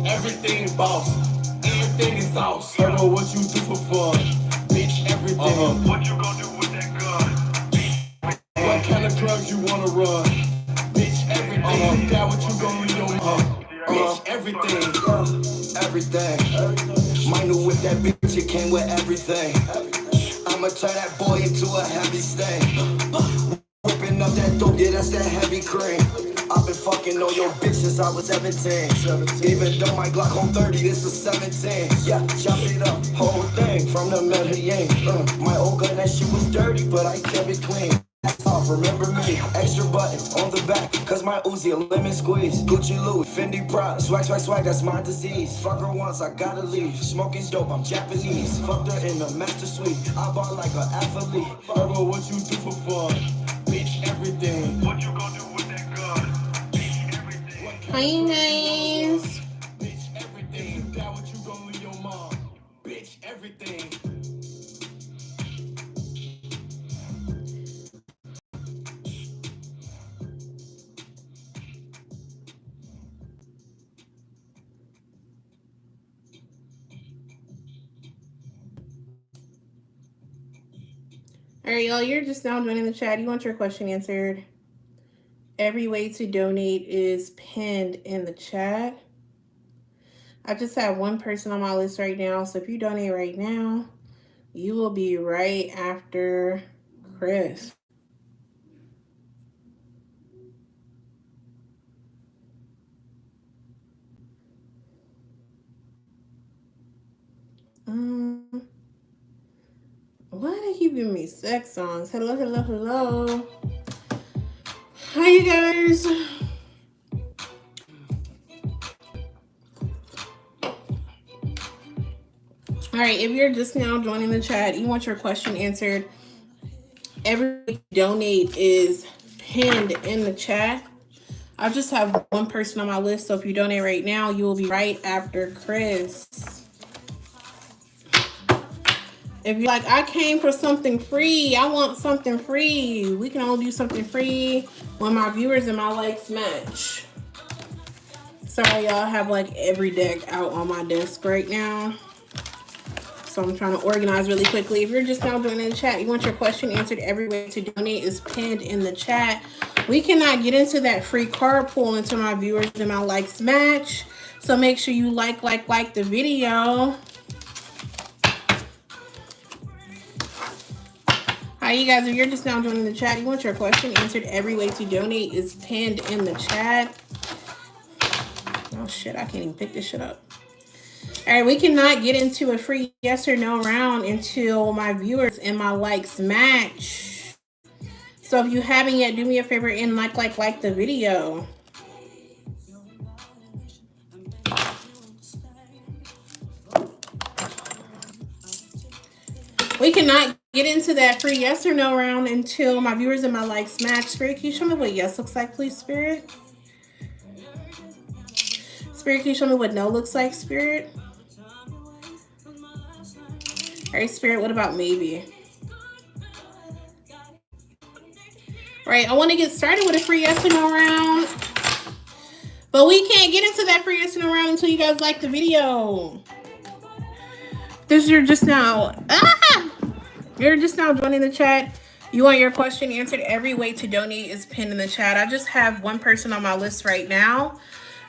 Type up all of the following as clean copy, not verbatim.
Everything boss. Everything is sauce. I know what you do for fun. Bitch, everything. What you gonna do with that gun? What kind of drugs you wanna run? Bitch, everything. Got what you gonna leave your bitch, everything. Everything. Mine knew with that bitch, it came with everything. I'ma turn that boy into a heavy stain. Whipping up that dope, yeah, that's that heavy cream. I've been fucking on your bitch since I was 17. Even though my Glock on 30, this is 17. Yeah, chop it up, whole thing from the Medellin. My old gun, that shit was dirty, but I kept it clean. Off, remember me, extra button on the back, cause my Uzi a lemon squeeze. Gucci Louis, Fendi Prada, swag, that's my disease. Fuck her once, I gotta leave. Smoking's dope, I'm Japanese. Fucked her in the master suite, I bought like an athlete. Remember what you do for fun, bitch, everything. What you gonna do with that gun? Bitch, everything. Hi guys. Bitch, everything. Got what you gonna leave your mom. Bitch, everything. All right, y'all, you're just now joining the chat. You want your question answered. Every way to donate is pinned in the chat. I just have one person on my list right now. So if you donate right now, you will be right after Chris. Why are they keep giving me sex songs? Hello, hello, hello. Hi, you guys. All right, if you're just now joining the chat, you want your question answered, every donate is pinned in the chat. I just have one person on my list, so if you donate right now, you will be right after Chris. If you're like, I came for something free, I want something free, we can only do something free when my viewers and my likes match. Sorry, y'all, I have like every deck out on my desk right now. So I'm trying to organize really quickly. If you're just now joining the chat, you want your question answered, every way to donate is pinned in the chat. We cannot get into that free card pool until my viewers and my likes match. So make sure you like the video. Hi, you guys. If you're just now joining the chat, you want your question answered, every way to donate is pinned in the chat. Oh, shit. I can't even pick this shit up. All right, we cannot get into a free yes or no round until my viewers and my likes match. So if you haven't yet, do me a favor and like the video. We cannot get into that free yes or no round until my viewers and my likes match. Spirit, can you show me what yes looks like, please, Spirit? Spirit, can you show me what no looks like, Spirit? All right, Spirit, what about maybe? All right, I want to get started with a free yes or no round. But we can't get into that free yes or no round until you guys like the video. You're just now joining the chat. You want your question answered, every way to donate is pinned in the chat. I just have one person on my list right now.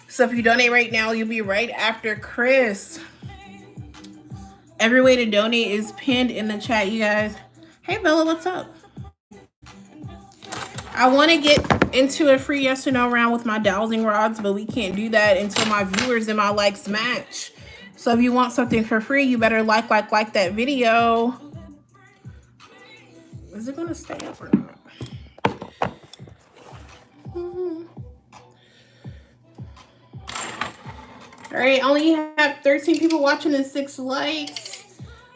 So if you donate right now, you'll be right after Chris. Every way to donate is pinned in the chat, you guys. Hey, Bella, what's up? I want to get into a free yes or no round with my dowsing rods, but we can't do that until my viewers and my likes match. So if you want something for free, you better like that video. Is it going to stay up or not? All right, only have 13 people watching and 6 likes.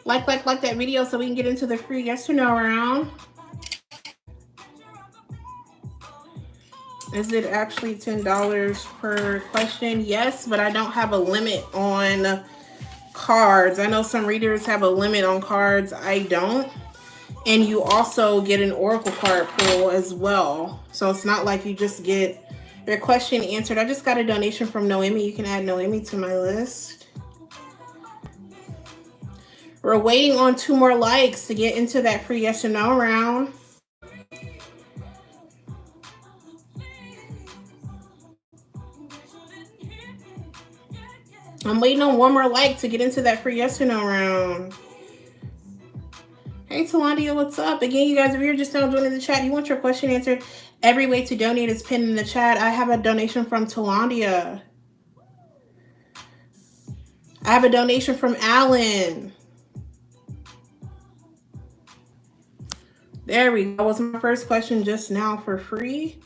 Like that video so we can get into the free yes or no round. Is it actually $10 per question? Yes, but I don't have a limit on cards. I know some readers have a limit on cards. I don't. And you also get an oracle card pull as well. So it's not like you just get Your question answered. I just got a donation from Noemi. You can add Noemi to my list. We're waiting on 2 more likes to get into that free yes or no round. I'm waiting on 1 more like to get into that free yes or no round. Hey, Talandia, what's up? Again, you guys, if you're just now joining the chat, you want your question answered, every way to donate is pinned in the chat. I have a donation from Talandia. I have a donation from Alan. There we go. That was my first question just now for free.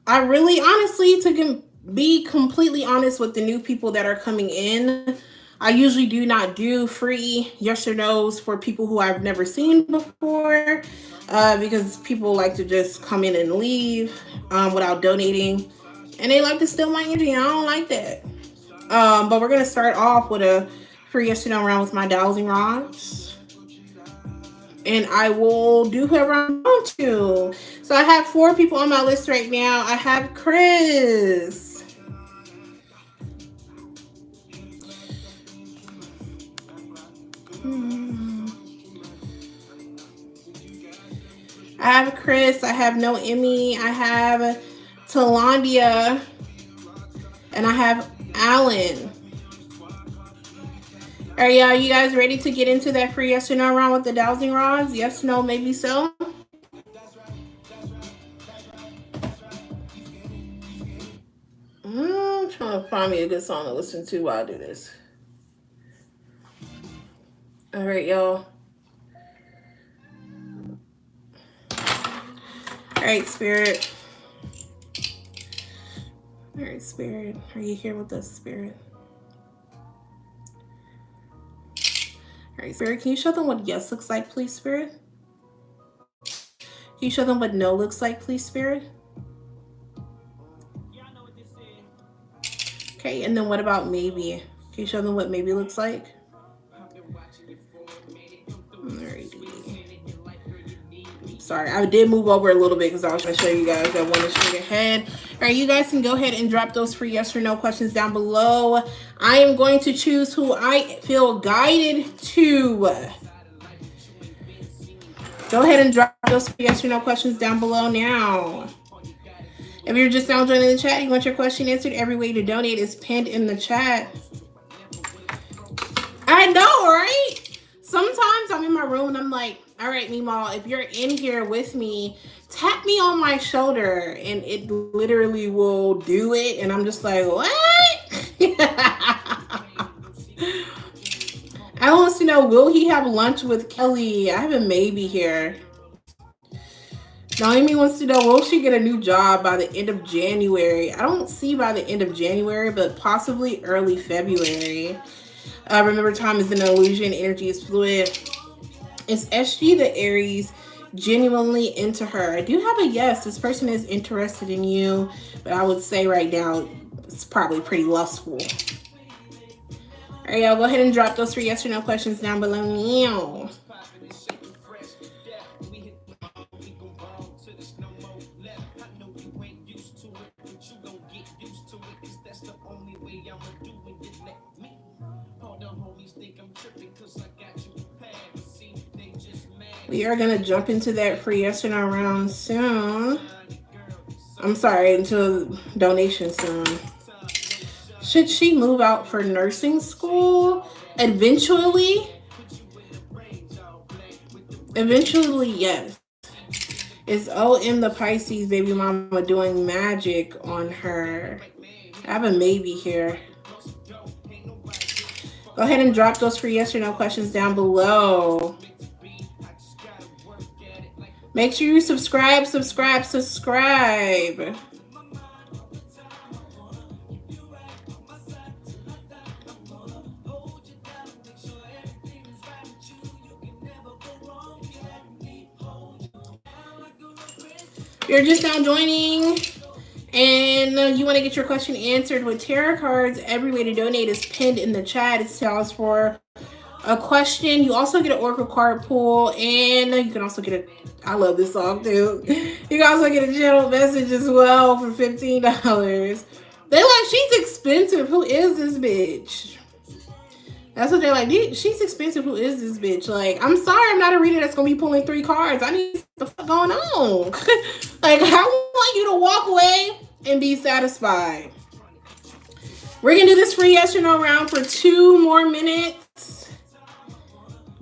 I really, honestly, to be completely honest with the new people that are coming in, I usually do not do free yes or no's for people who I've never seen before because people like to just come in and leave without donating. And they like to steal my energy. I don't like that. But we're going to start off with a free yes or no round with my dowsing rods. And I will do whoever I want to. So I have 4 people on my list right now. I have Chris. I have Chris. I have Noemi. I have Talandia. And I have Alan. All right, y'all, you guys ready to get into that free yes or no round with the dowsing rods? Yes, no, maybe so. I'm trying to find me a good song to listen to while I do this. All right, y'all. All right, Spirit. All right, Spirit. Are you here with us, Spirit? All right, Spirit, can you show them what yes looks like, please, Spirit? Can you show them what no looks like, please, Spirit? Okay, and then what about maybe? Can you show them what maybe looks like? Sorry, I did move over a little bit because I was going to show you guys that one straight ahead. All right, you guys can go ahead and drop those free yes or no questions down below. I am going to choose who I feel guided to. Go ahead and drop those free yes or no questions down below now. If you're just now joining the chat, you want your question answered, every way to donate is pinned in the chat. I know, right? Sometimes I'm in my room and I'm like, all right, Meemaw, if you're in here with me, tap me on my shoulder, and it literally will do it. And I'm just like, what? I want to know, will he have lunch with Kelly? I have a maybe here. Naomi wants to know, will she get a new job by the end of January? I don't see by the end of January, but possibly early February. Remember, time is an illusion. Energy is fluid. Is SG the Aries genuinely into her? I do have a yes. This person is interested in you, but I would say right now it's probably pretty lustful. All right, y'all, go ahead and drop those 3 yes or no questions down below now. We are going to jump into that free yes or no round soon. I'm sorry, into donation soon. Should she move out for nursing school? Eventually? Eventually, yes. Is OM the Pisces baby mama doing magic on her? I have a maybe here. Go ahead and drop those free yes or no questions down below. Make sure you subscribe. You're just now joining and you want to get your question answered with tarot cards, every way to donate is pinned in the chat. It tells for a question. You also get an Oracle card pull, and you can also get I love this song too. You can also get a general message as well for $15. They like, she's expensive. Who is this bitch? That's what they're like. She's expensive. Who is this bitch? Like, I'm sorry, I'm not a reader that's gonna be pulling 3 cards. I need what the fuck going on. Like, I want you to walk away and be satisfied. We're gonna do this free yes or no round for 2 more minutes.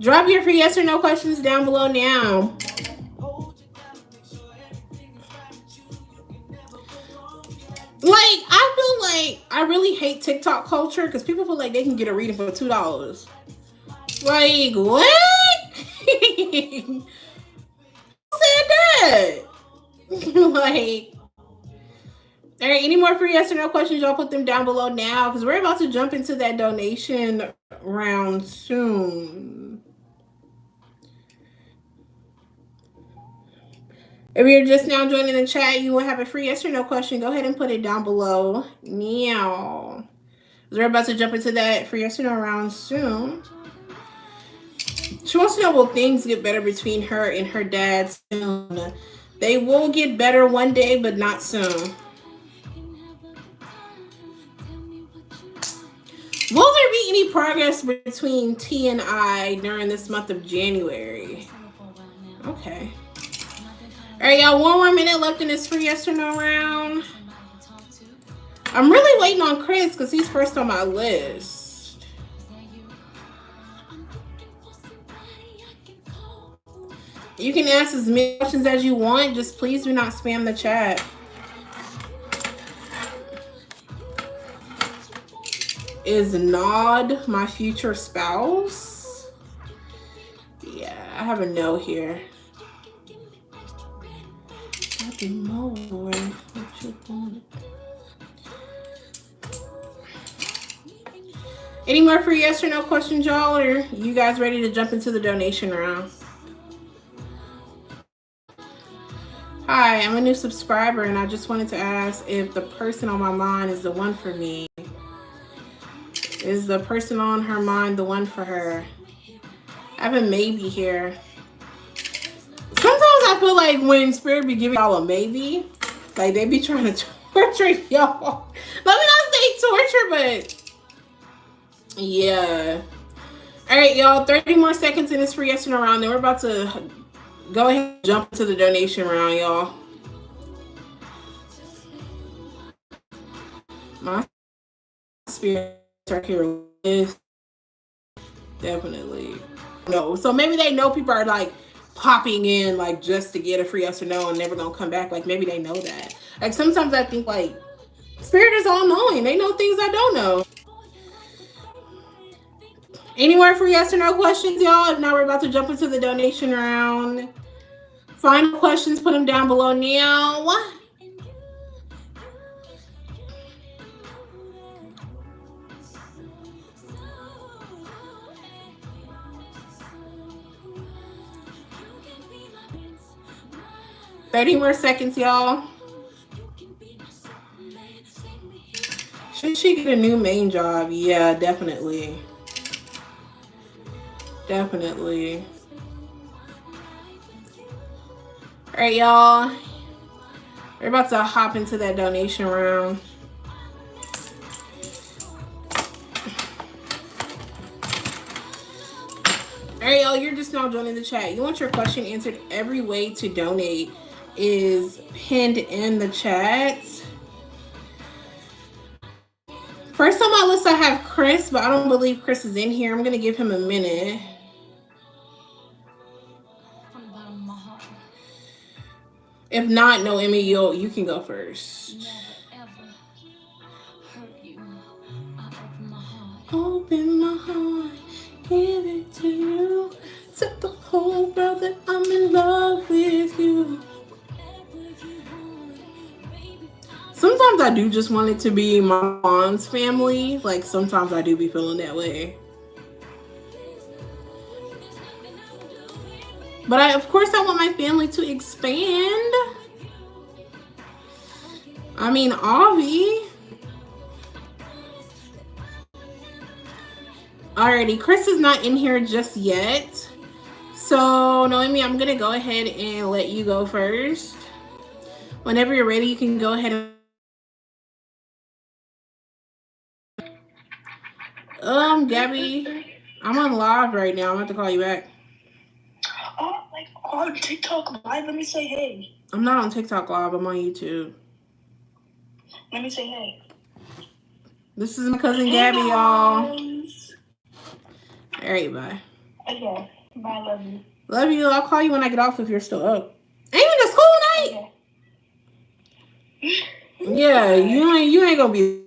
Drop your free yes or no questions down below now. Like, I feel like I really hate TikTok culture because people feel like they can get a reading for $2. Like, what? Who said that? Like, all right, any more free yes or no questions, y'all put them down below now because we're about to jump into that donation round soon. If you're just now joining the chat, you will have a free yes or no question. Go ahead and put it down below now. We're about to jump into that free yes or no round soon. She wants to know, will things get better between her and her dad soon? They will get better one day, but not soon. Will there be any progress between T and I during this month of January? Okay. All right, y'all, 1 more minute left in this free yes or no round. I'm really waiting on Chris because he's first on my list. You can ask as many questions as you want. Just please do not spam the chat. Is Nod my future spouse? Yeah, I have a no here. More. What you want? Any more free yes or no questions, y'all? Or you guys ready to jump into the donation round? Hi, I'm a new subscriber and I just wanted to ask if the person on my mind is the one for me. Is the person on her mind the one for her? I have a maybe here. Sometimes I feel like when Spirit be giving y'all a maybe, like they be trying to torture y'all. Let me not say torture, but yeah. All right, y'all, 30 more seconds in this free yes or no round. Then we're about to go ahead and jump into the donation round, y'all. My Spirit right here is definitely no. So maybe they know people are like popping in like just to get a free yes or no and never gonna come back. Like maybe they know that. Like sometimes I think like Spirit is all knowing. They know things I don't know. Any more free yes or no questions, y'all? If not, we're about to jump into the donation round. Final questions, put them down below now. 30 more seconds, y'all. Should she get a new main job? Yeah, definitely. Definitely. All right, y'all. We're about to hop into that donation round. All right, y'all, you're just now joining the chat. You want your question answered? Every way to donate is pinned in the chat. First on my list, I have Chris, but I don't believe Chris is in here. I'm going to give him a minute. If not, no, Emmy, you can go first. Open my heart, give it to you. Tell the whole world that I'm in love with you. Sometimes I do just want it to be my mom's family. Like, sometimes I do be feeling that way. But of course, I want my family to expand. I mean, Avi. Alrighty, Chris is not in here just yet. So, Noemi, I'm going to go ahead and let you go first. Whenever you're ready, you can go ahead and... Gabby, I'm on live right now. I'm going to call you back. Oh, like on TikTok Live? Let me say hey. I'm not on TikTok Live. I'm on YouTube. Let me say hey. This is my cousin Gabby, y'all. All right, bye. Okay, bye. Love you. Love you. I'll call you when I get off if you're still up. Ain't it a school night? Okay. Yeah, you ain't gonna be.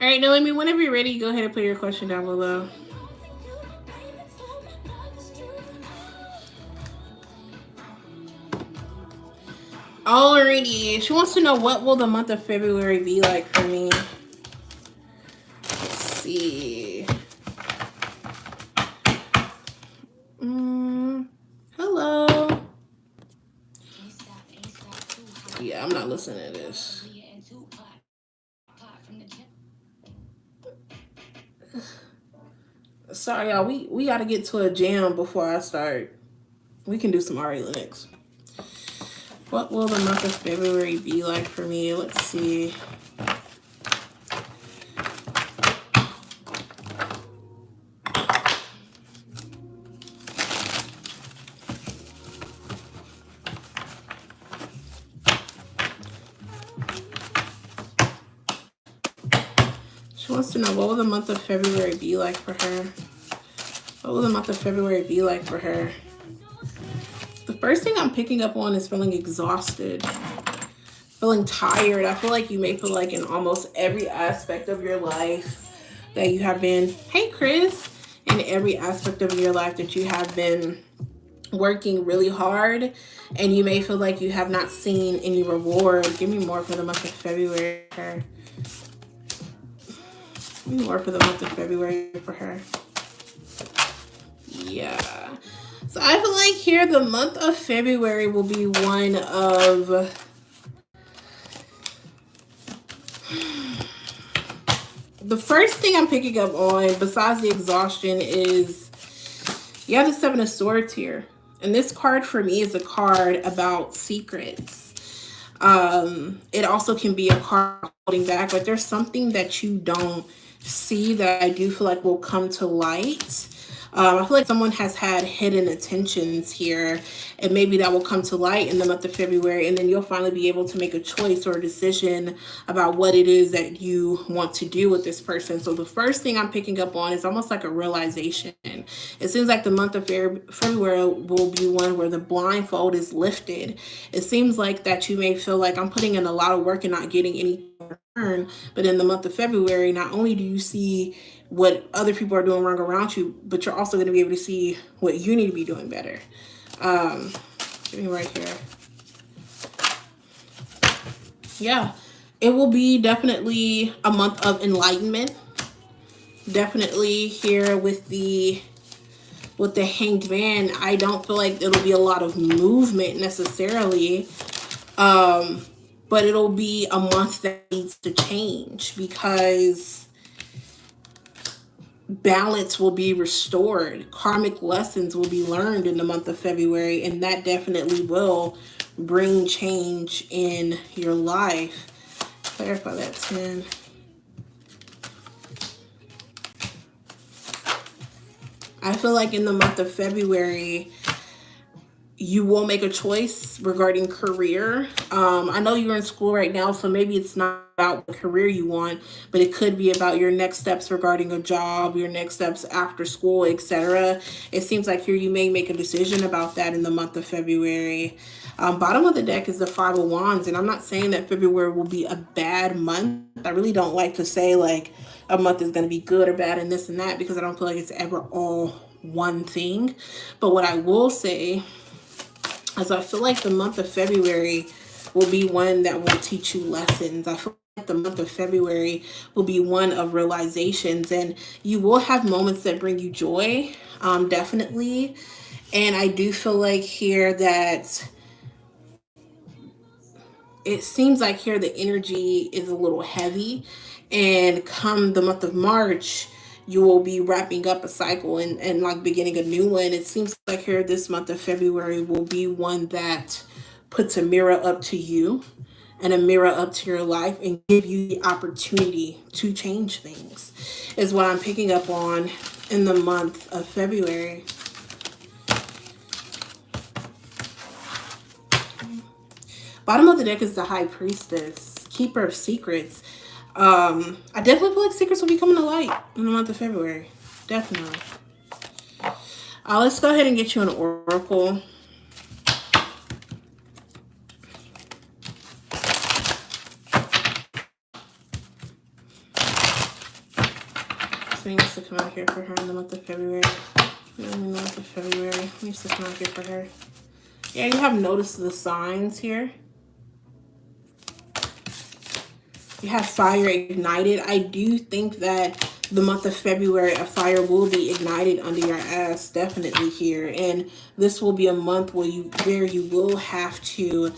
All right, Noemi, whenever you're ready, go ahead and put your question down below. Alrighty, she wants to know, what will the month of February be like for me? Let's see. Hello. Yeah, I'm not listening to this. Sorry, y'all. We got to get to a jam before I start. We can do some Ari Lennox. What will the month of February be like for me? Let's see. She wants to know, what will the month of February be like for her? What will the month of February be like for her? The first thing I'm picking up on is feeling exhausted, feeling tired. I feel like you may feel like in almost every aspect of your life that you have been, hey Chris, in every aspect of your life that you have been working really hard, and you may feel like you have not seen any reward. Give me more for the month of February for her. Give me more for the month of February for her. Yeah. So I feel like here the month of February will be one of the first thing I'm picking up on, besides the exhaustion, is you have the Seven of Swords here. And this card for me is a card about secrets. It also can be a card holding back, but there's something that you don't see that I do feel like will come to light. I feel like someone has had hidden intentions here, and maybe that will come to light in the month of February, and then you'll finally be able to make a choice or a decision about what it is that you want to do with this person. So the first thing I'm picking up on is almost like a realization. It seems like the month of February will be one where the blindfold is lifted. It seems like that you may feel like I'm putting in a lot of work and not getting any return, but in the month of February, not only do you see what other people are doing wrong around you, but you're also going to be able to see what you need to be doing better. Give me right here. Yeah, it will be definitely a month of enlightenment. Definitely here with the Hanged Man, I don't feel like it'll be a lot of movement necessarily. But it'll be a month that needs to change, because balance will be restored. Karmic lessons will be learned in the month of February, and that definitely will bring change in your life. Clarify that 10. I feel like in the month of February, you will make a choice regarding career. I know you're in school right now, so maybe it's not about what career you want, but it could be about your next steps regarding a job, your next steps after school, etc. It seems like here you may make a decision about that in the month of February. Bottom of the deck is the Five of Wands, and I'm not saying that February will be a bad month. I really don't like to say like a month is going to be good or bad and this and that, because I don't feel like it's ever all one thing. But what I will say, as I feel like the month of February will be one that will teach you lessons. I feel like the month of February will be one of realizations, and you will have moments that bring you joy, definitely. And I do feel like here that it seems like here the energy is a little heavy, and come the month of March, you will be wrapping up a cycle and like beginning a new one. It seems like here this month of February will be one that puts a mirror up to you and a mirror up to your life and give you the opportunity to change things, is what I'm picking up on in the month of February. Bottom of the deck is the High Priestess, Keeper of Secrets. I definitely feel like secrets will be coming to light in the month of February. Definitely. Let's go ahead and get you an oracle. So he needs to come out here for her in the month of February. In the month of February. He needs to come out here for her. Yeah, you have noticed the signs here. You have fire ignited. I do think that the month of February, a fire will be ignited under your ass, definitely here. And this will be a month where you will have to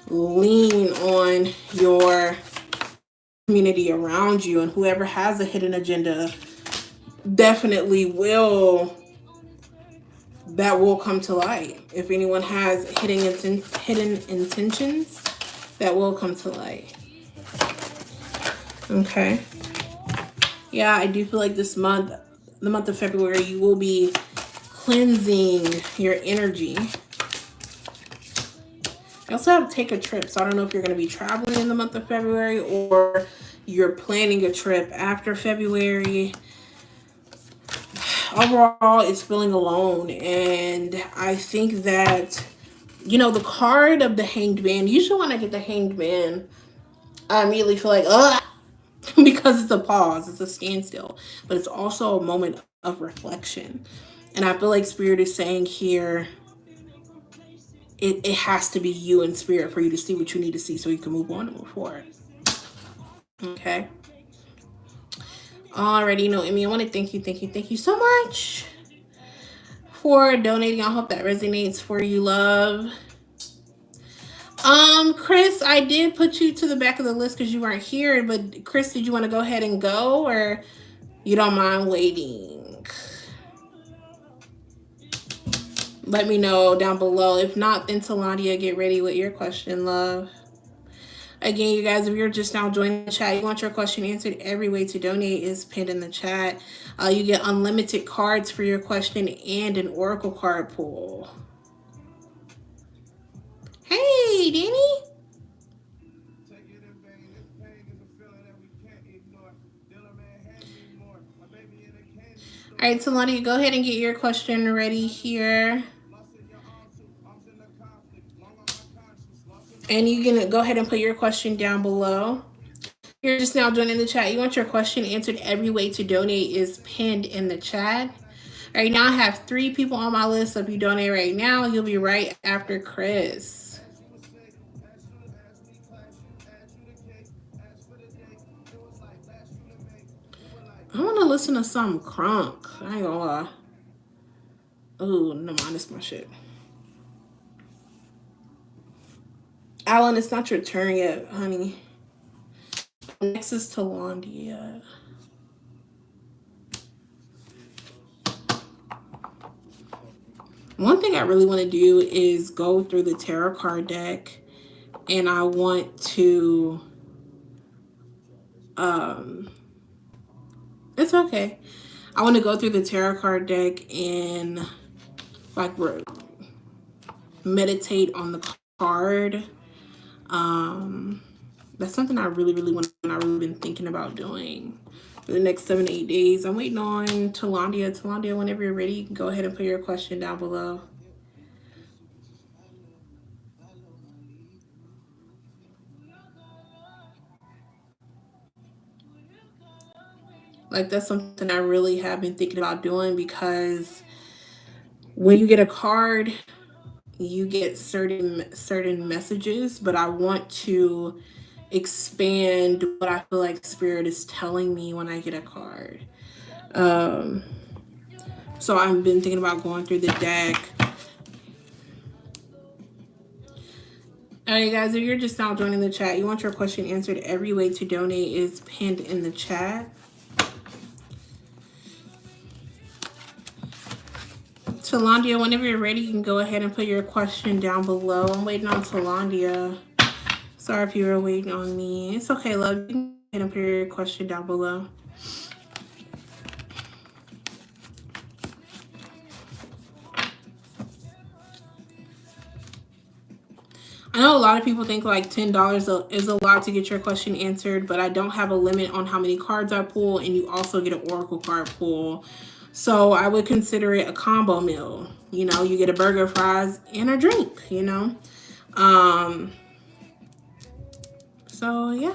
lean on your community around you, and whoever has a hidden agenda definitely will come to light. If anyone has hidden intentions, that will come to light. Okay. Yeah, I do feel like this month, the month of February, you will be cleansing your energy. I also have to take a trip, so I don't know if you're going to be traveling in the month of February or you're planning a trip after February. Overall, it's feeling alone, and I think that, you know, the card of the Hanged Man, usually when I get the Hanged Man, I immediately feel like, ugh, because it's a pause, it's a standstill, but it's also a moment of reflection. And I feel like Spirit is saying here, it has to be you in spirit for you to see what you need to see so you can move on and move forward. Okay. Alrighty, you know, Emmy, I want to thank you so much for donating. I hope that resonates for you, love. Chris, I did put you to the back of the list because you weren't here, but Chris, did you want to go ahead and go, or you don't mind waiting? Let me know down below. If not, then Talandia, get ready with your question, love. Again, you guys, if you're just now joining the chat, you want your question answered, every way to donate is pinned in the chat. You get unlimited cards for your question and an oracle card pull. Hey, Danny. All right, Talandia, go ahead and get your question ready here. And you can go ahead and put your question down below. You're just now joining the chat. You want your question answered, every way to donate is pinned in the chat. Right now, I have 3 people on my list. So if you donate right now, you'll be right after Chris. I want to listen to some crunk. I ain't gonna lie. Oh, no mind, it's my shit. Alan, it's not your turn yet, honey. Next is Talandia. One thing I really want to do is go through the tarot card deck, and I want to it's okay. I want to go through the tarot card deck and like meditate on the card. That's something I really want, and I've really been thinking about doing for the next 7 to 8 days. I'm waiting on Talandia. Talandia, whenever you're ready, you can go ahead and put your question down below. Like, that's something I really have been thinking about doing, because when you get a card, you get certain messages, but I want to expand what I feel like Spirit is telling me when I get a card. So I've been thinking about going through the deck. All right, guys, if you're just now joining the chat, you want your question answered, every way to donate is pinned in the chat. Talandia, whenever you're ready, you can go ahead and put your question down below. I'm waiting on Talandia. Sorry if you were waiting on me. It's okay, love. You can go ahead and put your question down below. I know a lot of people think like $10 is a lot to get your question answered, but I don't have a limit on how many cards I pull, and you also get an oracle card pull. So I would consider it a combo meal. You know, you get a burger, fries, and a drink, you know. So yeah.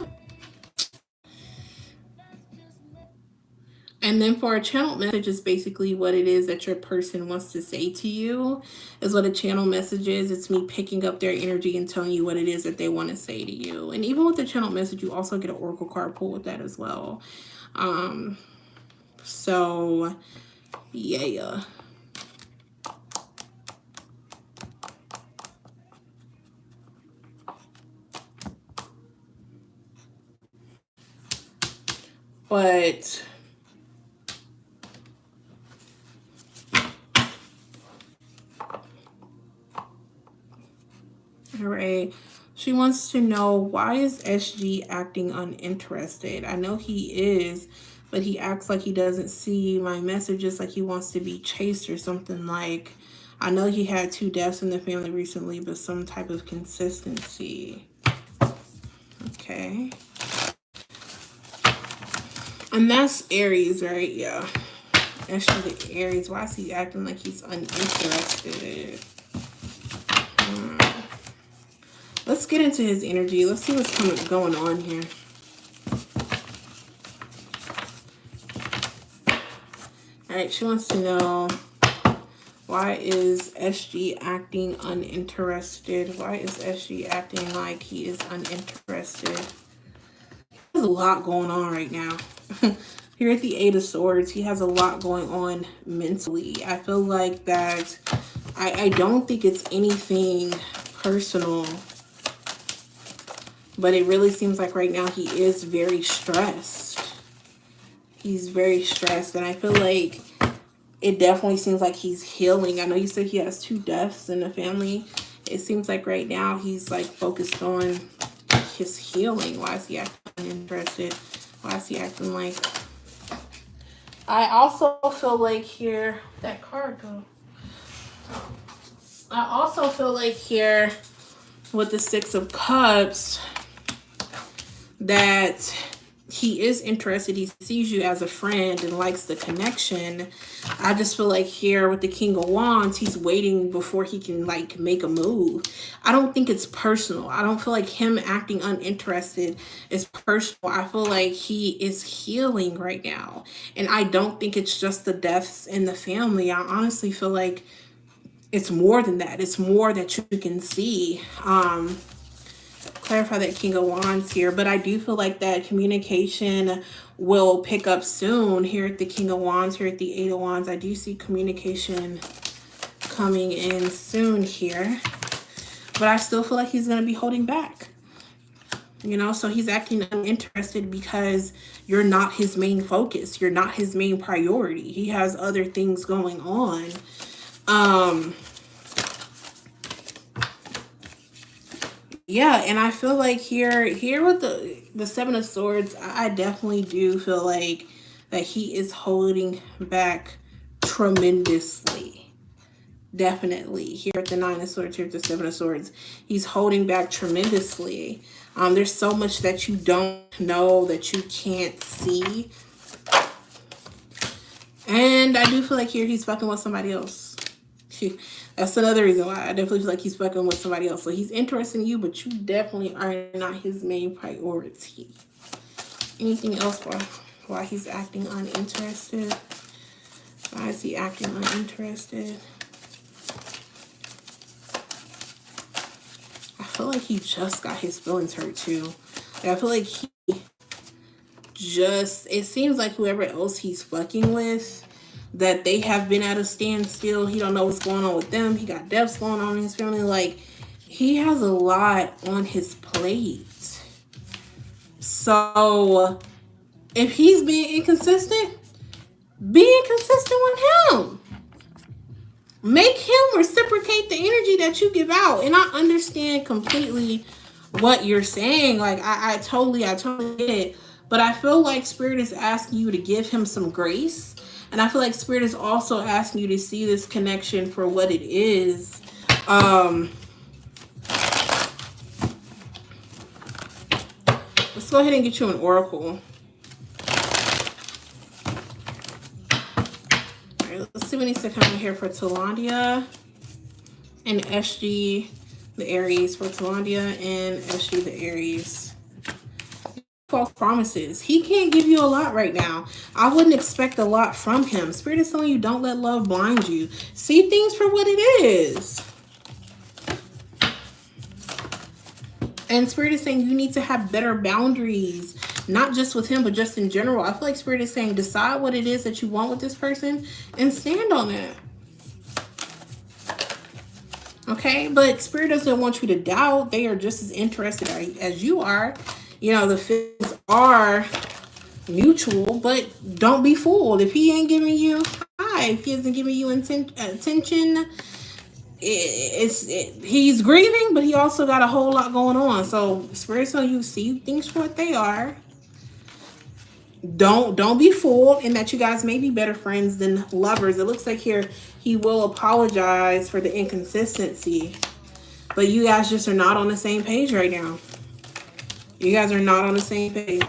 And then for a channel message is basically what it is that your person wants to say to you, is what a channel message is. It's me picking up their energy and telling you what it is that they want to say to you. And even with the channel message, you also get an oracle card pull with that as well. So yeah. But all right. She wants to know, why is SG acting uninterested? I know he is, but he acts like he doesn't see my messages, like he wants to be chased or something. Like, I know he had 2 deaths in the family recently, but some type of consistency. Okay. And that's Aries, right? Yeah. Actually, the Aries. Why is he acting like he's uninterested? Let's get into his energy. Let's see what's going on here. All right, she wants to know, why is SG acting uninterested? Why is SG acting like he is uninterested? There's a lot going on right now. Here at the 8 of Swords, he has a lot going on mentally. I feel like that I don't think it's anything personal, but it really seems like right now he is very stressed. He's very stressed, and I feel like it definitely seems like he's healing. I know you said he has 2 deaths in the family. It seems like right now he's like focused on his healing. Why is he acting uninterested? Why is he acting like... I also feel like here... That card go. I also feel like here with the 6 of Cups that he is interested. He sees you as a friend and likes the connection. I just feel like here with the King of Wands, he's waiting before he can like make a move. I don't think it's personal. I don't feel like him acting uninterested is personal. I feel like he is healing right now. And I don't think it's just the deaths in the family. I honestly feel like it's more than that. It's more that you can see. Clarify that King of Wands here, but I do feel like that communication will pick up soon here at the King of Wands, here at the 8 of Wands. I do see communication coming in soon here, but I still feel like he's going to be holding back, you know. So he's acting uninterested because you're not his main focus. You're not his main priority. He has other things going on. Yeah, and I feel like here with the 7 of Swords, I definitely do feel like that he is holding back tremendously. Definitely. Here at the 9 of Swords, here at the 7 of Swords, he's holding back tremendously. There's so much that you don't know, that you can't see. And I do feel like here he's fucking with somebody else. That's another reason why I definitely feel like he's fucking with somebody else. So he's interested in you, but you definitely are not his main priority. Anything else why he's acting uninterested? Why is he acting uninterested? I feel like he just got his feelings hurt too. I feel like it seems like whoever else he's fucking with, that they have been at a standstill. He don't know what's going on with them. He got deaths going on in his family. Like, he has a lot on his plate. So if he's being inconsistent, be inconsistent with him. Make him reciprocate the energy that you give out. And I understand completely what you're saying. Like I totally get it. But I feel like Spirit is asking you to give him some grace. And I feel like Spirit is also asking you to see this connection for what it is. Let's go ahead and get you an oracle. All right, let's see what needs to come in here for Talandia and SG, the Aries. For Talandia and SG, the Aries. False promises. He can't give you a lot right now. I wouldn't expect a lot from him. Spirit is telling you, don't let love blind you. See things for what it is. And Spirit is saying you need to have better boundaries, not just with him, but just in general. I feel like Spirit is saying decide what it is that you want with this person and stand on it. Okay? But Spirit doesn't want you to doubt. They are just as interested as you are. You know, the feelings are mutual, but don't be fooled. If he ain't giving you if he isn't giving you attention, he's grieving, but he also got a whole lot going on. So Spirit's telling you see things for what they are. Don't be fooled in that you guys may be better friends than lovers. It looks like here he will apologize for the inconsistency, but you guys just are not on the same page right now. You guys are not on the same page.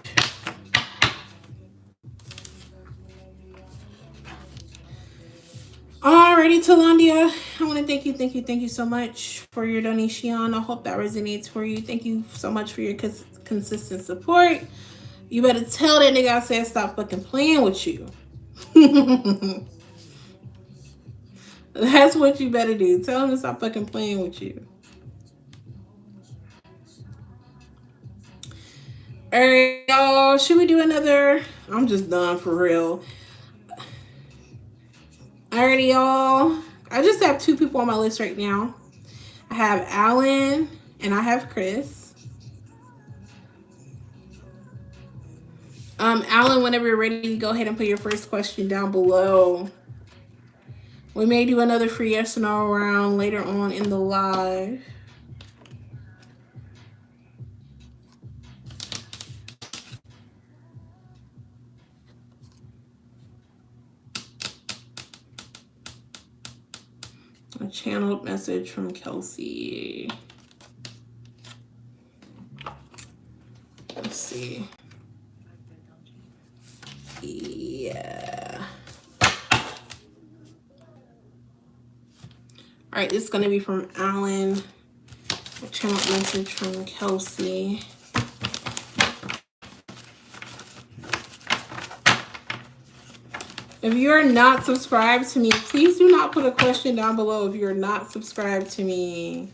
Alrighty, Talandia. I want to thank you so much for your donation. I hope that resonates for you. Thank you so much for your consistent support. You better tell that nigga I said stop fucking playing with you. That's what you better do. Tell him to stop fucking playing with you. Alright, y'all. Should we do another? I'm just done for real. Alrighty, y'all. I just have two people on my list right now. I have Alan and I have Chris. Alan, whenever you're ready, go ahead and put your first question down below. We may do another free yes or no round later on in the live. A channeled message from Kelsey. Let's see. Yeah. All right, this is going to be from Alan. A channeled message from Kelsey. If you're not subscribed to me, please do not put a question down below if you're not subscribed to me.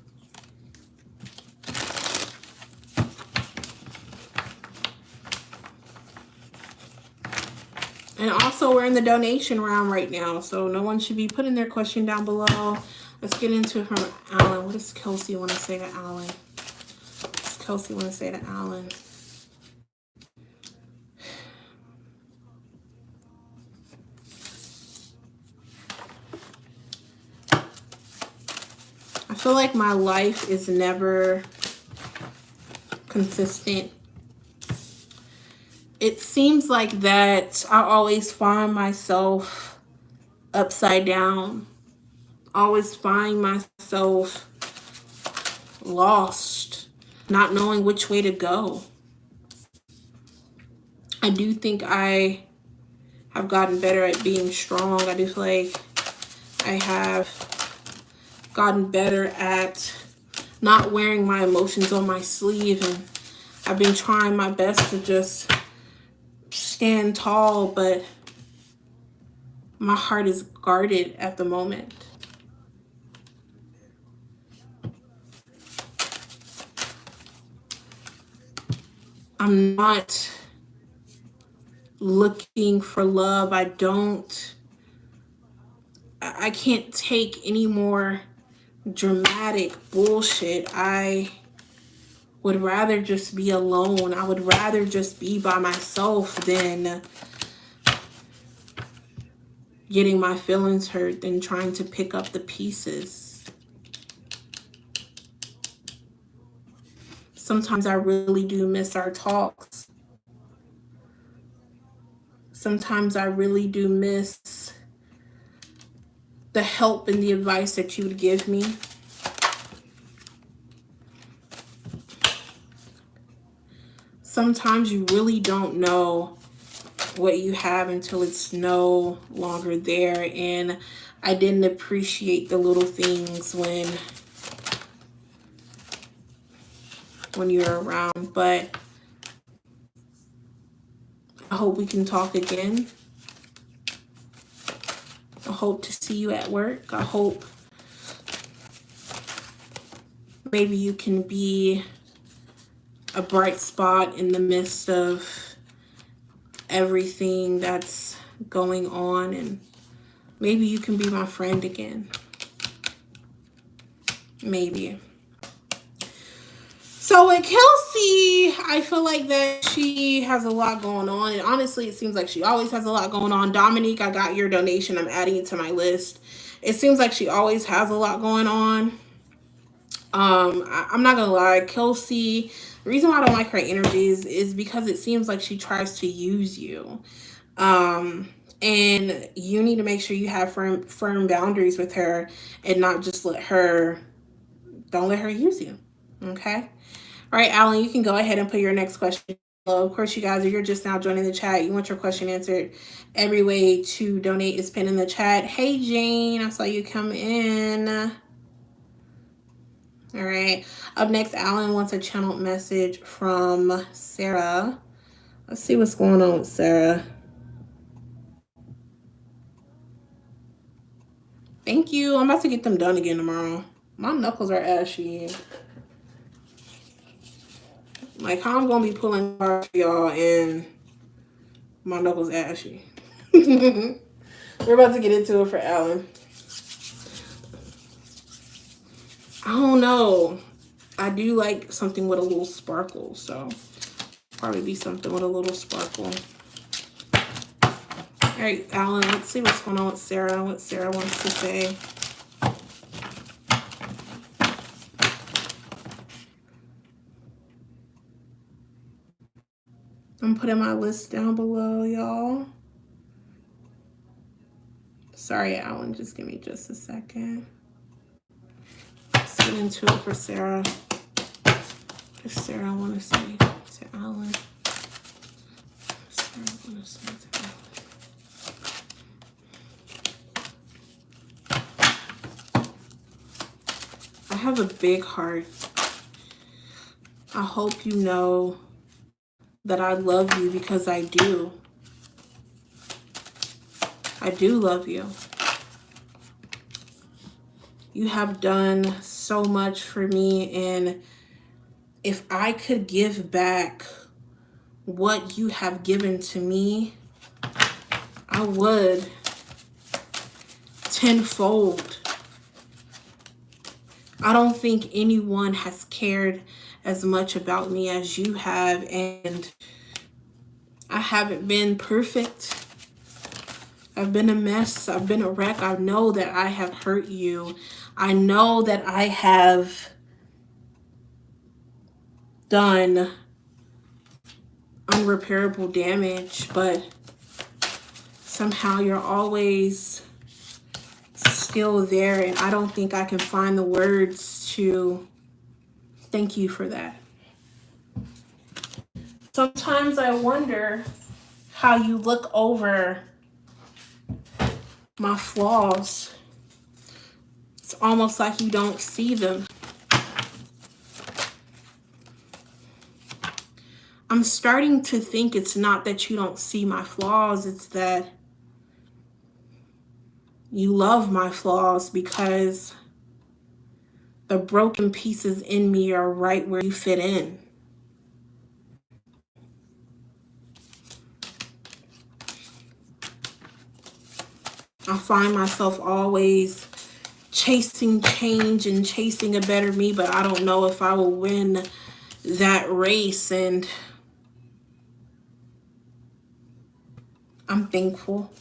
And also, we're in the donation round right now, so no one should be putting their question down below. Let's get into it from Alan. What does Kelsey want to say to Alan? What does Kelsey want to say to Alan? I feel like my life is never consistent. It seems like that I always find myself upside down. Always find myself lost, not knowing which way to go. I do think I have gotten better at being strong. I do feel like I have gotten better at not wearing my emotions on my sleeve, and I've been trying my best to just stand tall, but my heart is guarded at the moment. I'm not looking for love. I can't take any more dramatic bullshit. I would rather just be alone. I would rather just be by myself than getting my feelings hurt than trying to pick up the pieces. Sometimes I really do miss our talks. Sometimes I really do miss the help and the advice that you would give me. Sometimes you really don't know what you have until it's no longer there. And I didn't appreciate the little things when you're around. But I hope we can talk again. I hope to see you at work. I hope maybe you can be a bright spot in the midst of everything that's going on, and maybe you can be my friend again. Maybe. So with Kelsey, I feel like that she has a lot going on, and honestly, it seems like she always has a lot going on. Dominique, I got your donation. I'm adding it to my list. It seems like she always has a lot going on. I'm not gonna lie, Kelsey, the reason why I don't like her energies is because it seems like she tries to use you. And you need to make sure you have firm boundaries with her and not just don't let her use you. Okay? All right, Alan, you can go ahead and put your next question. Of course, you guys, if you're just now joining the chat, you want your question answered, every way to donate is pinned in the chat. Hey, Jane, I saw you come in. All right. Up next, Alan wants a channeled message from Sarah. Let's see what's going on with Sarah. Thank you. I'm about to get them done again tomorrow. My knuckles are ashy. Like, how I'm going to be pulling hard for y'all and my knuckles ashy. We're about to get into it for Alan. I don't know. I do like something with a little sparkle, so probably be something with a little sparkle. All right, Alan, let's see what's going on with Sarah, what Sarah wants to say. I'm putting my list down below, y'all. Sorry, Alan, just give me just a second. Let's get into it for Sarah. What does Sarah want to say to Alan? Sarah want to say to Alan? I have a big heart. I hope you know that I love you, because I do. I do love you. You have done so much for me, and if I could give back what you have given to me, I would tenfold. I don't think anyone has cared as much about me as you have, and I haven't been perfect. I've been a mess. I've been a wreck. I know that I have hurt you. I know that I have done unrepairable damage, but somehow you're always still there, and I don't think I can find the words to thank you for that. Sometimes I wonder how you look over my flaws. It's almost like you don't see them. I'm starting to think it's not that you don't see my flaws, it's that you love my flaws, because the broken pieces in me are right where you fit in. I find myself always chasing change and chasing a better me, but I don't know if I will win that race, and I'm thankful.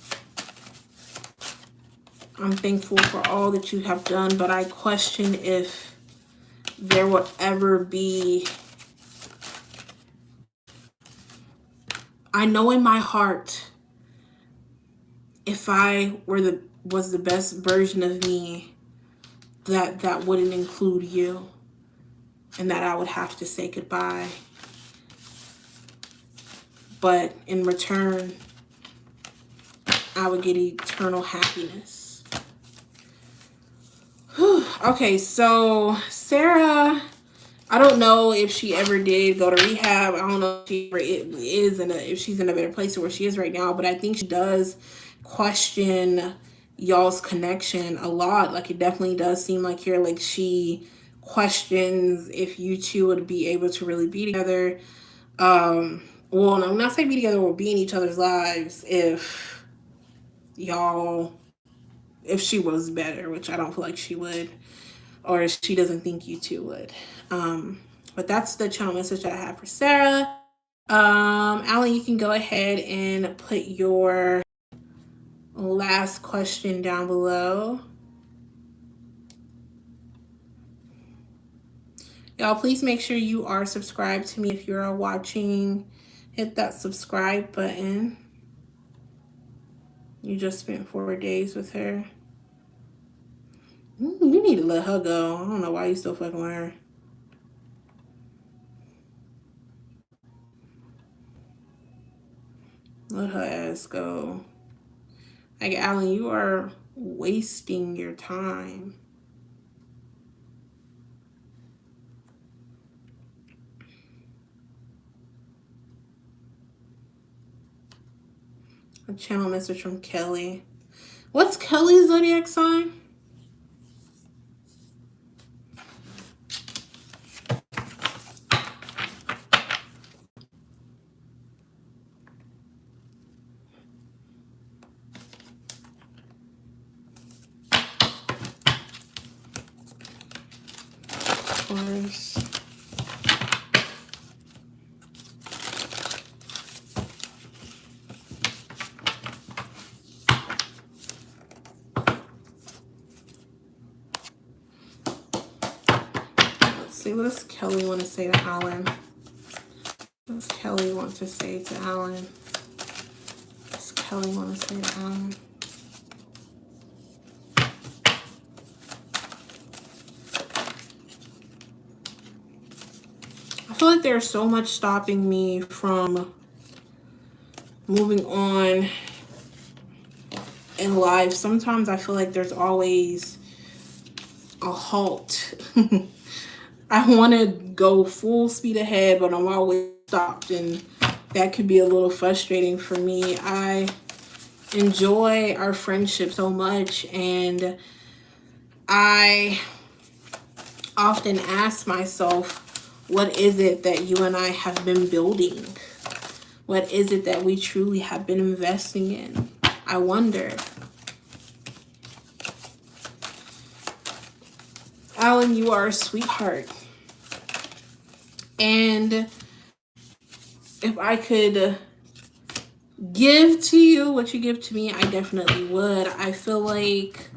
I'm thankful for all that you have done, but I question if there will ever be. I know in my heart, if I was the best version of me, that wouldn't include you, and that I would have to say goodbye. But in return, I would get eternal happiness. Whew. Okay, so Sarah, I don't know if she ever did go to rehab. I don't know if she ever if she's in a better place where she is right now, but I think she does question y'all's connection a lot. Like, it definitely does seem like here, like, she questions if you two would be able to really be together. Well, no, not say be together or be in each other's lives if she was better, which I don't feel like she would, or if she doesn't think you two would. But that's the channel message that I have for Sarah. Alan, you can go ahead and put your last question down below. Y'all, please make sure you are subscribed to me if you're watching. Hit that subscribe button. You just spent 4 days with her. You need to let her go. I don't know why you still fucking with her. Let her ass go. Like, Alan, you are wasting your time. A channel message from Kelly. What's Kelly's zodiac sign? Taurus. See, what does Kelly want to say to Alan? What does Kelly want to say to Alan? What does Kelly want to say to Alan? I feel like there's so much stopping me from moving on in life. Sometimes I feel like there's always a halt. I want to go full speed ahead, but I'm always stopped, and that could be a little frustrating for me. I enjoy our friendship so much, and I often ask myself, what is it that you and I have been building? What is it that we truly have been investing in? I wonder. Alan, you are a sweetheart. And if I could give to you what you give to me, I definitely would. I feel like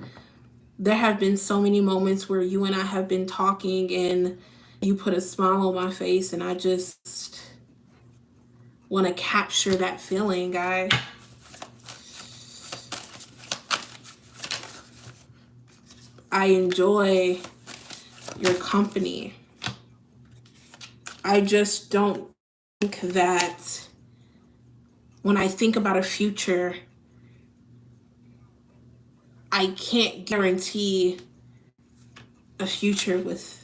there have been so many moments where you and I have been talking and you put a smile on my face, and I just want to capture that feeling, guys. I enjoy your company. I just don't think that when I think about a future, I can't guarantee a future with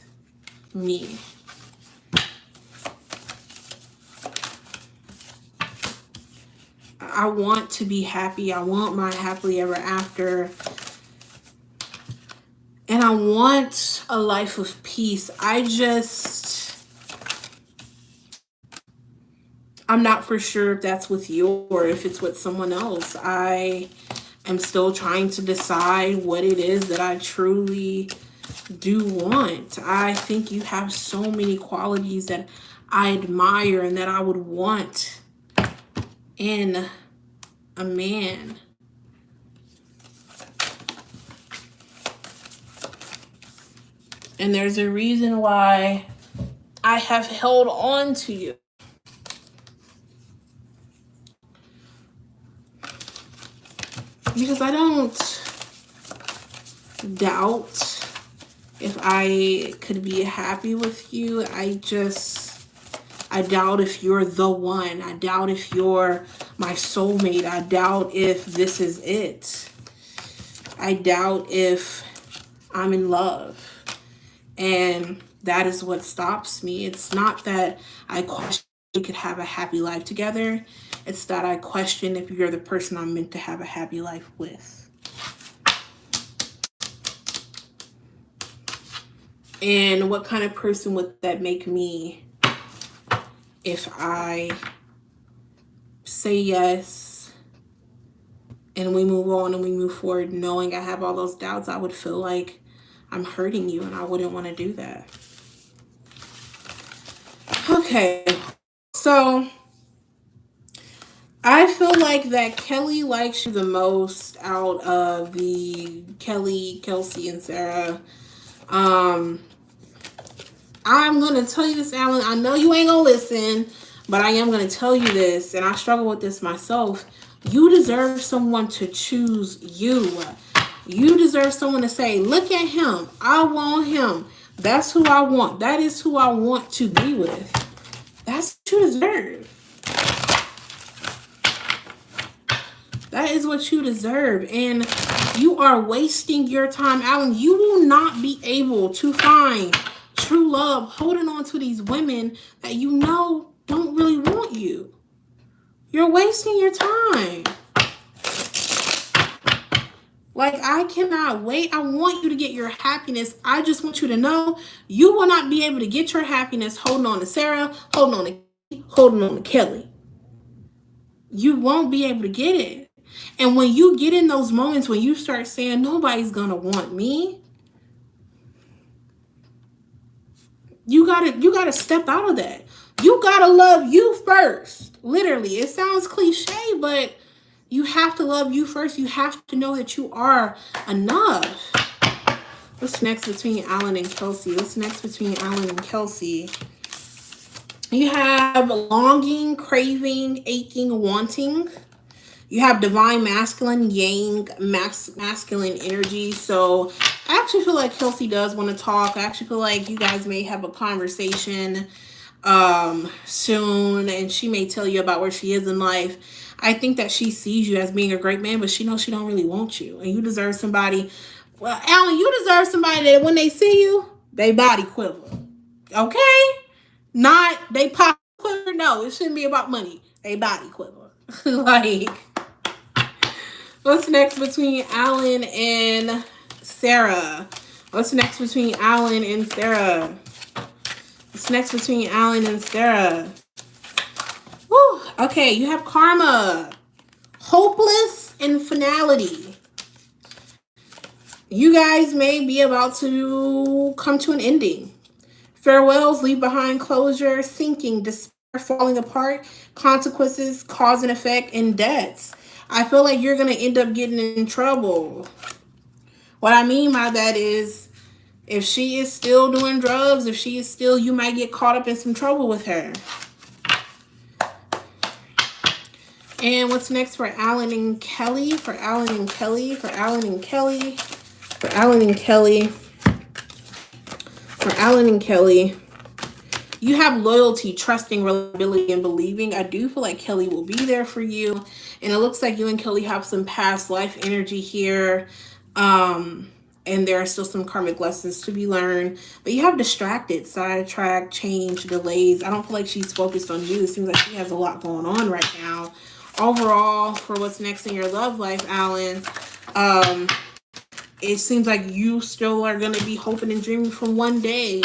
me. I want to be happy. I want my happily ever after. And I want a life of peace. I'm not for sure if that's with you or if it's with someone else. I am still trying to decide what it is that I truly do want. I think you have so many qualities that I admire and that I would want in a man. And there's a reason why I have held on to you. Because I don't doubt if I could be happy with you. I doubt if you're the one. I doubt if you're my soulmate. I doubt if this is it. I doubt if I'm in love. And that is what stops me. It's not that I question we could have a happy life together. It's that I question if you're the person I'm meant to have a happy life with. And what kind of person would that make me if I say yes and we move on and we move forward knowing I have all those doubts? I would feel like I'm hurting you and I wouldn't want to do that. Okay, so I feel like that Kelly likes you the most out of the Kelly, Kelsey, and Sarah. I'm going to tell you this, Alan. I know you ain't going to listen, but I am going to tell you this, and I struggle with this myself. You deserve someone to choose you. You deserve someone to say, look at him. I want him. That's who I want. That is who I want to be with. That's what you deserve. That is what you deserve. And you are wasting your time, Alan. You will not be able to find true love holding on to these women that you know don't really want you. You're wasting your time. Like, I cannot wait. I want you to get your happiness. I just want you to know you will not be able to get your happiness holding on to Sarah, holding on to Kelly. You won't be able to get it. And when you get in those moments when you start saying nobody's gonna want me, you gotta step out of that. You gotta love you first. Literally, it sounds cliche, but you have to love you first. You have to know that you are enough. What's next between Alan and Kelsey? You have longing, craving, aching, wanting. You have divine masculine, yang, masculine energy. So I actually feel like Kelsey does want to talk. I actually feel like you guys may have a conversation soon, and she may tell you about where she is in life. I think that she sees you as being a great man, but she knows she don't really want you. And you deserve somebody. Well, Alan, you deserve somebody that when they see you, they body quiver. Okay? Not they pop quiver. No, it shouldn't be about money. They body quiver. Like, what's next between Alan and Sarah? What's next between Alan and Sarah? What's next between Alan and Sarah? Woo. Okay, you have karma, hopeless, and finality. You guys may be about to come to an ending. Farewells, leave behind closure, sinking, despair, falling apart, consequences, cause and effect, and debts. I feel like you're going to end up getting in trouble. What I mean by that is, if she is still doing drugs, you might get caught up in some trouble with her. And what's next for Alan and Kelly? You have loyalty, trusting, reliability, and believing. I do feel like Kelly will be there for you. And it looks like you and Kelly have some past life energy here. And there are still some karmic lessons to be learned. But you have distracted, sidetracked, change, delays. I don't feel like she's focused on you. It seems like she has a lot going on right now. Overall, for what's next in your love life, Alan, it seems like you still are going to be hoping and dreaming for one day.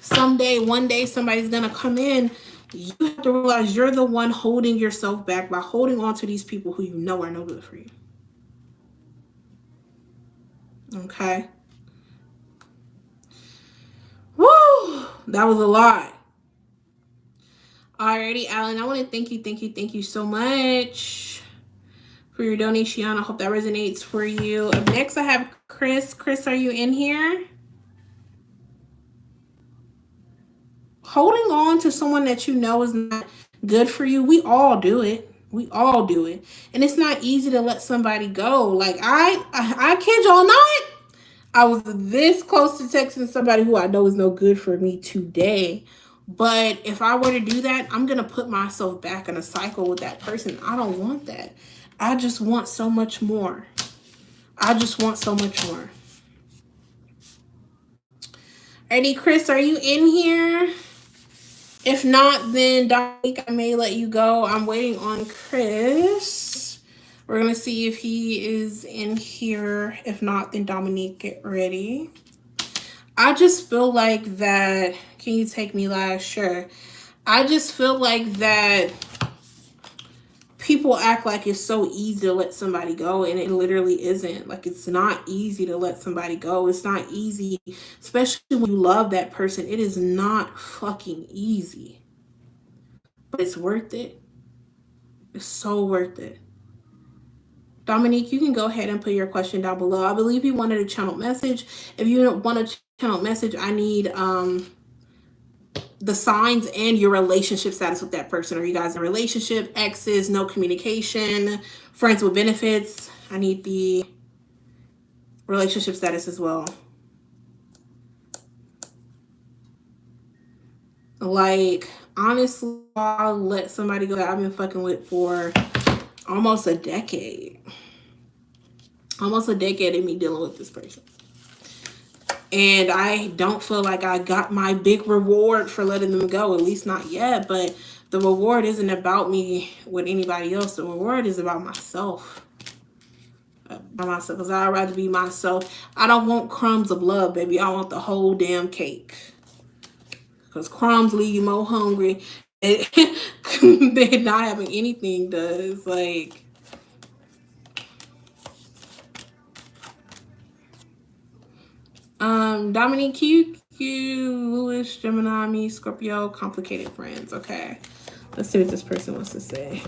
One day, somebody's going to come in. You have to realize you're the one holding yourself back by holding on to these people who you know are no good for you. Okay. Woo! That was a lot. Alrighty, Alan, I want to thank you so much for your donation. I hope that resonates for you. Up next, I have Chris. Chris, are you in here? holding on to someone that you know is not good for you, we all do it. We all do it. And it's not easy to let somebody go. Like I kid y'all not. I was this close to texting somebody who I know is no good for me today. But if I were to do that, I'm going to put myself back in a cycle with that person. I don't want that. I just want so much more. I just want so much more. Alrighty, Chris, are you in here? If not, then Dominique, I may let you go. I'm waiting on Chris. We're going to see if he is in here. If not, then Dominique, get ready. I just feel like that. Can you take me last? Sure. I just feel like that people act like it's so easy to let somebody go, and it literally isn't. Like, it's not easy to let somebody go. It's not easy, especially when you love that person. It is not fucking easy. But it's worth it. It's so worth it. Dominique, you can go ahead and put your question down below. I believe you wanted a channel message. If you don't want a channel message, I need the signs and your relationship status with that person. Are you guys in a relationship? Exes, no communication, friends with benefits? I need the relationship status as well. Like, honestly, I'll let somebody go that I've been fucking with for almost a decade. Almost a decade of me dealing with this person. And I don't feel like I got my big reward for letting them go, at least not yet. But the reward isn't about me with anybody else. The reward is about myself. Because I'd rather be myself. I don't want crumbs of love, baby. I want the whole damn cake. Because crumbs leave you more hungry than not having anything does. Like, Dominique, Q, Lewis, Gemini, me, Scorpio, complicated friends. Okay. Let's see what this person wants to say.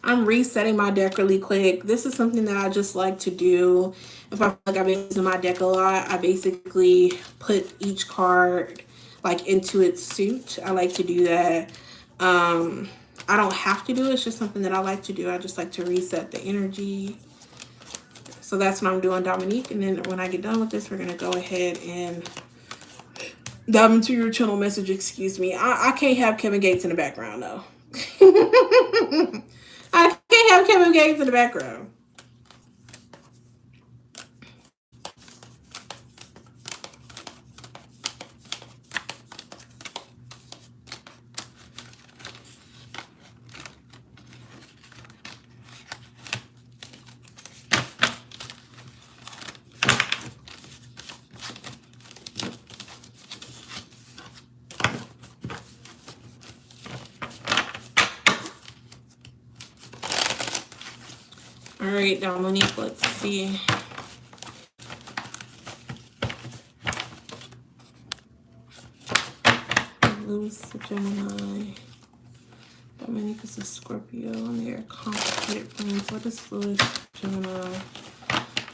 I'm resetting my deck really quick. This is something that I just like to do. If I feel like I've been using my deck a lot, I basically put each card like into its suit. I like to do that. I don't have to do it. It's just something that I like to do. I just like to reset the energy. So that's what I'm doing, Dominique. And then when I get done with this, we're going to go ahead and dive into your channel message. Excuse me. I can't have Kevin Gates in the background, though. I can't have Kevin Gates in the background. All right, Dominique, let's see. Lewis, the Gemini. Dominique is a Scorpio, and they're complicated friends. What is Lewis, Gemini?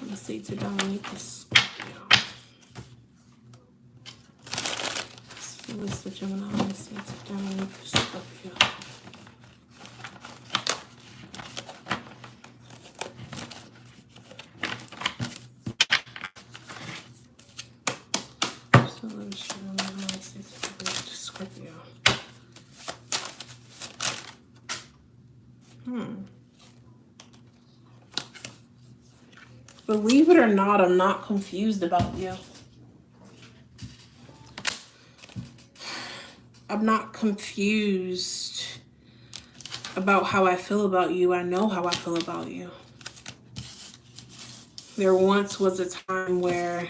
Let's see, to Dominique is Scorpio. Lewis, the Gemini. Let's see, to Dominique is Scorpio. Scorpio. Believe it or not, I'm not confused about you. I'm not confused about how I feel about you. I know how I feel about you. There once was a time where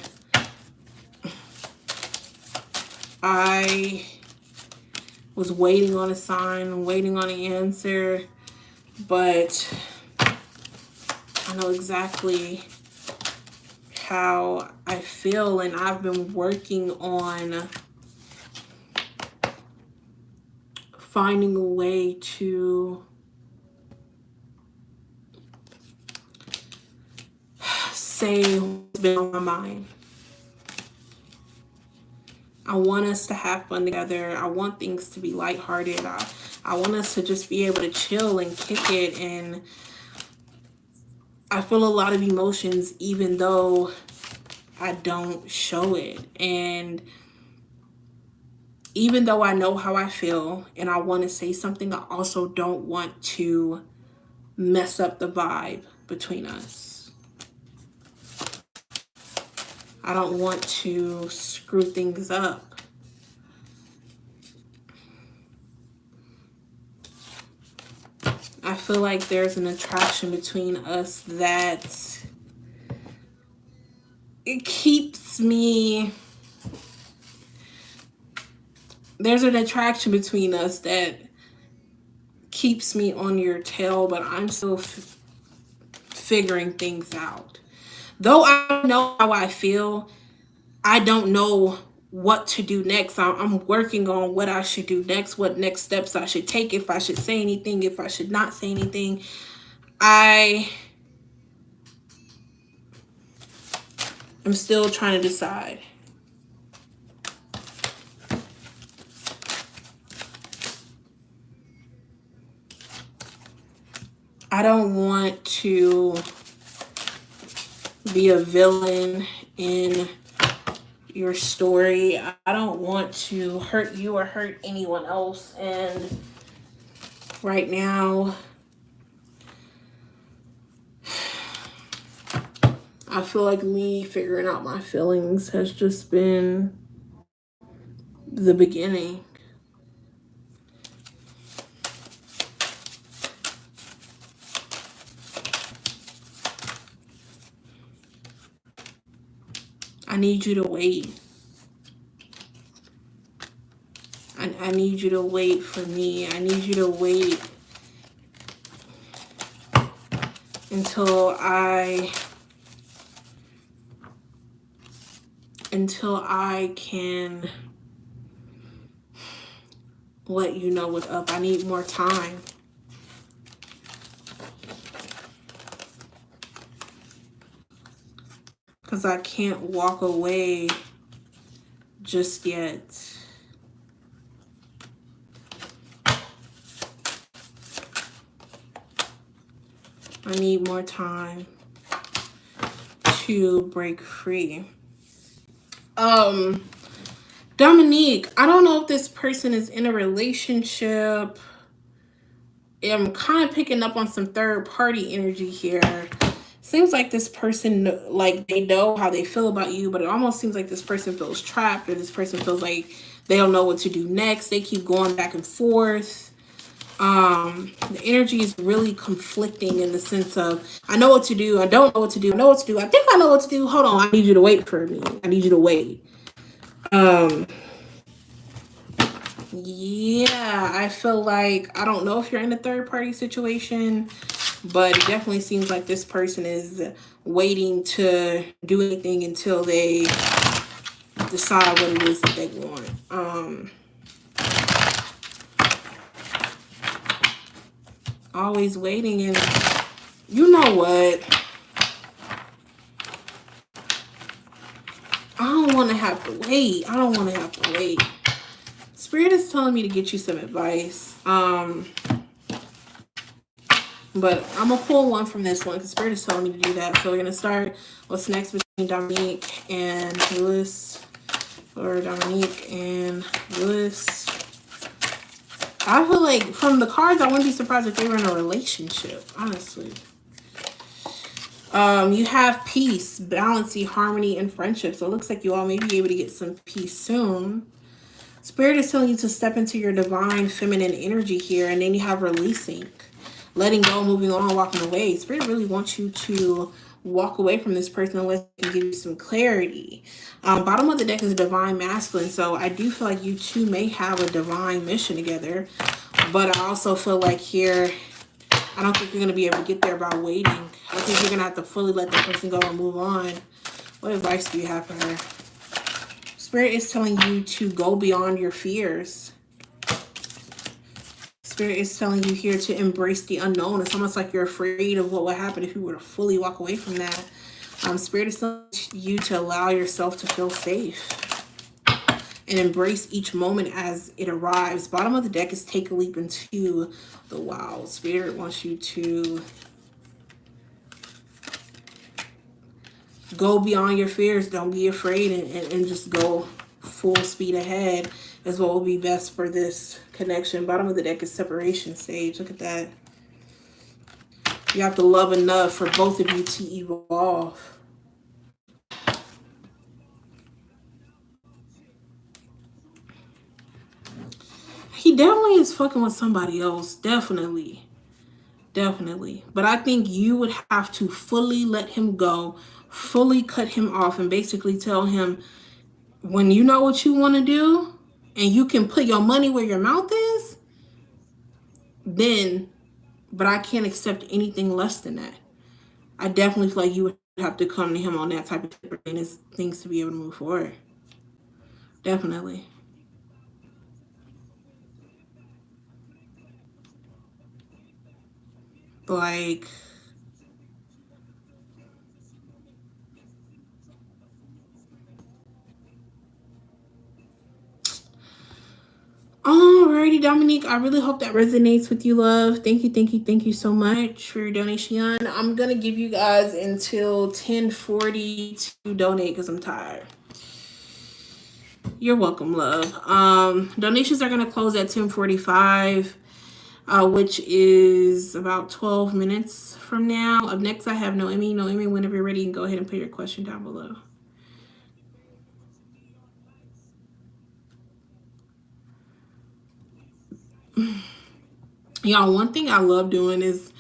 I was waiting on a sign, waiting on an answer, but I know exactly how I feel, and I've been working on finding a way to say what's been on my mind. I want us to have fun together. I want things to be lighthearted. I want us to just be able to chill and kick it. And I feel a lot of emotions even though I don't show it. And even though I know how I feel and I want to say something, I also don't want to mess up the vibe between us. I don't want to screw things up. I feel like there's an attraction between us that it keeps me. There's an attraction between us that keeps me on your tail, but I'm still figuring things out. Though I know how I feel, I don't know what to do next. I'm working on what I should do next, what next steps I should take, if I should say anything, if I should not say anything. I am still trying to decide. I don't want to be a villain in your story. I don't want to hurt you or hurt anyone else. And right now, I feel like me figuring out my feelings has just been the beginning. I need you to wait. I need you to wait for me. I need you to wait until I can let you know what's up. I need more time. Because I can't walk away just yet. I need more time to break free. Dominique, I don't know if this person is in a relationship. I'm kind of picking up on some third party energy here. Seems like this person, like, they know how they feel about you, but it almost seems like this person feels trapped, or this person feels like they don't know what to do next. They keep going back and forth. The energy is really conflicting in the sense of, I know what to do, I don't know what to do, I know what to do, I think I know what to do, hold on, I need you to wait for me, I need you to wait. Yeah, I feel like, I don't know if you're in a third party situation, but it definitely seems like this person is waiting to do anything until they decide what it is that they want. Always waiting, and you know what? I don't want to have to wait. I don't want to have to wait. Spirit is telling me to get you some advice. But I'm going to pull one from this one because Spirit is telling me to do that. So we're going to start what's next between Dominique and Lewis. Or Dominique and Lewis. I feel like from the cards, I wouldn't be surprised if they were in a relationship, honestly. You have peace, balance, harmony, and friendship. So it looks like you all may be able to get some peace soon. Spirit is telling you to step into your divine feminine energy here. And then you have releasing, letting go, moving on, walking away. Spirit really wants you to walk away from this person unless it can give you some clarity. Bottom of the deck is divine masculine. So I do feel like you two may have a divine mission together. But I also feel like here, I don't think you're going to be able to get there by waiting. I think you're going to have to fully let that person go and move on. What advice do you have for her? Spirit is telling you to go beyond your fears. Spirit is telling you here to embrace the unknown. It's almost like you're afraid of what would happen if you were to fully walk away from that. Spirit is telling you to allow yourself to feel safe and embrace each moment as it arrives. Bottom of the deck is take a leap into the wild. Spirit wants you to go beyond your fears. Don't be afraid and just go full speed ahead is what will be best for this connection. Bottom of the deck is separation stage. Look at that. You have to love enough for both of you to evolve. He definitely is fucking with somebody else. Definitely. But I think you would have to fully let him go, fully cut him off, and basically tell him, when you know what you want to do and you can put your money where your mouth is, then, but I can't accept anything less than that. I definitely feel like you would have to come to him on that type of things to be able to move forward. Definitely. Like, alrighty, Dominique, I really hope that resonates with you, love. Thank you so much for your donation. I'm gonna give you guys until 10:40 to donate because I'm tired. You're welcome, love. Donations are gonna close at 10:45. Which is about 12 minutes from now. Up next, I have Noemi. Noemi, whenever you're ready, you can go ahead and put your question down below. Y'all, one thing I love doing is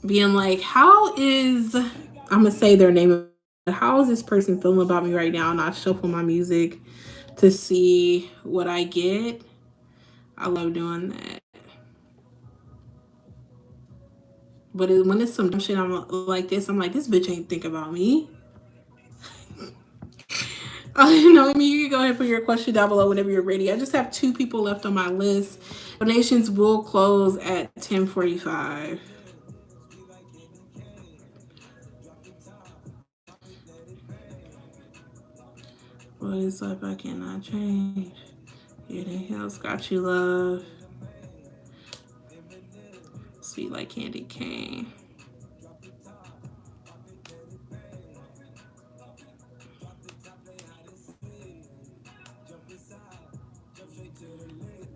being like, how is, I'm going to say their name, how is this person feeling about me right now? And I shuffle my music to see what I get. I love doing that. But when it's some shit I'm like this, I'm like, this bitch ain't think about me. Noemi, you can go ahead and put your question down below whenever you're ready. I just have 2 people left on my list. Donations will close at 10:45. What is up? I cannot change. Anything else? Got you, love. Sweet like candy cane.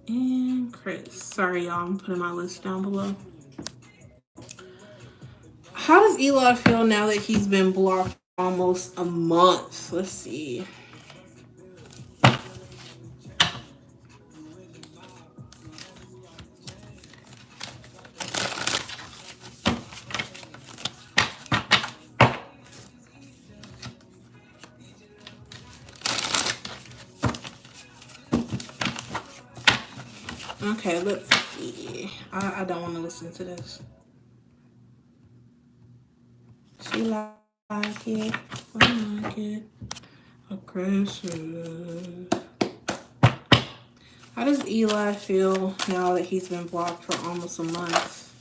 And Chris. Sorry, y'all. I'm putting my list down below. How does Eli feel now that he's been blocked for almost a month? Let's see. Okay, let's see. I don't want to listen to this. She like it, I like it. Aggressive. How does Eli feel now that he's been blocked for almost a month?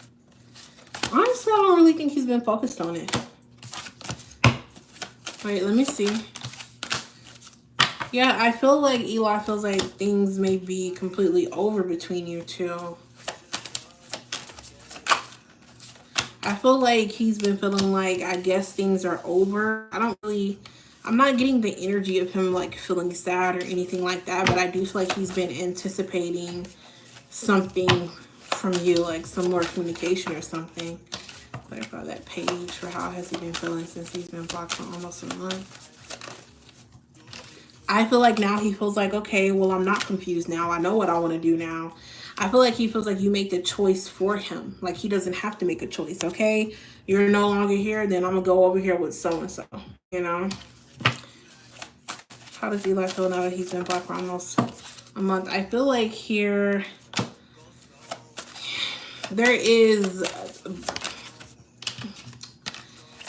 Honestly, I don't really think he's been focused on it. Wait, let me see. Yeah, I feel like Eli feels like things may be completely over between you two. I feel like he's been feeling like, I guess things are over. I'm not getting the energy of him like feeling sad or anything like that, but I do feel like he's been anticipating something from you, like some more communication or something. Clarify that page for how has he been feeling since he's been blocked for almost a month. I feel like now he feels like, okay, well, I'm not confused now. I know what I want to do now. I feel like he feels like you make the choice for him. Like he doesn't have to make a choice, okay? You're no longer here, then I'm going to go over here with so-and-so, you know? How does Eli feel now that he's been blocked for almost a month? I feel like here, there is...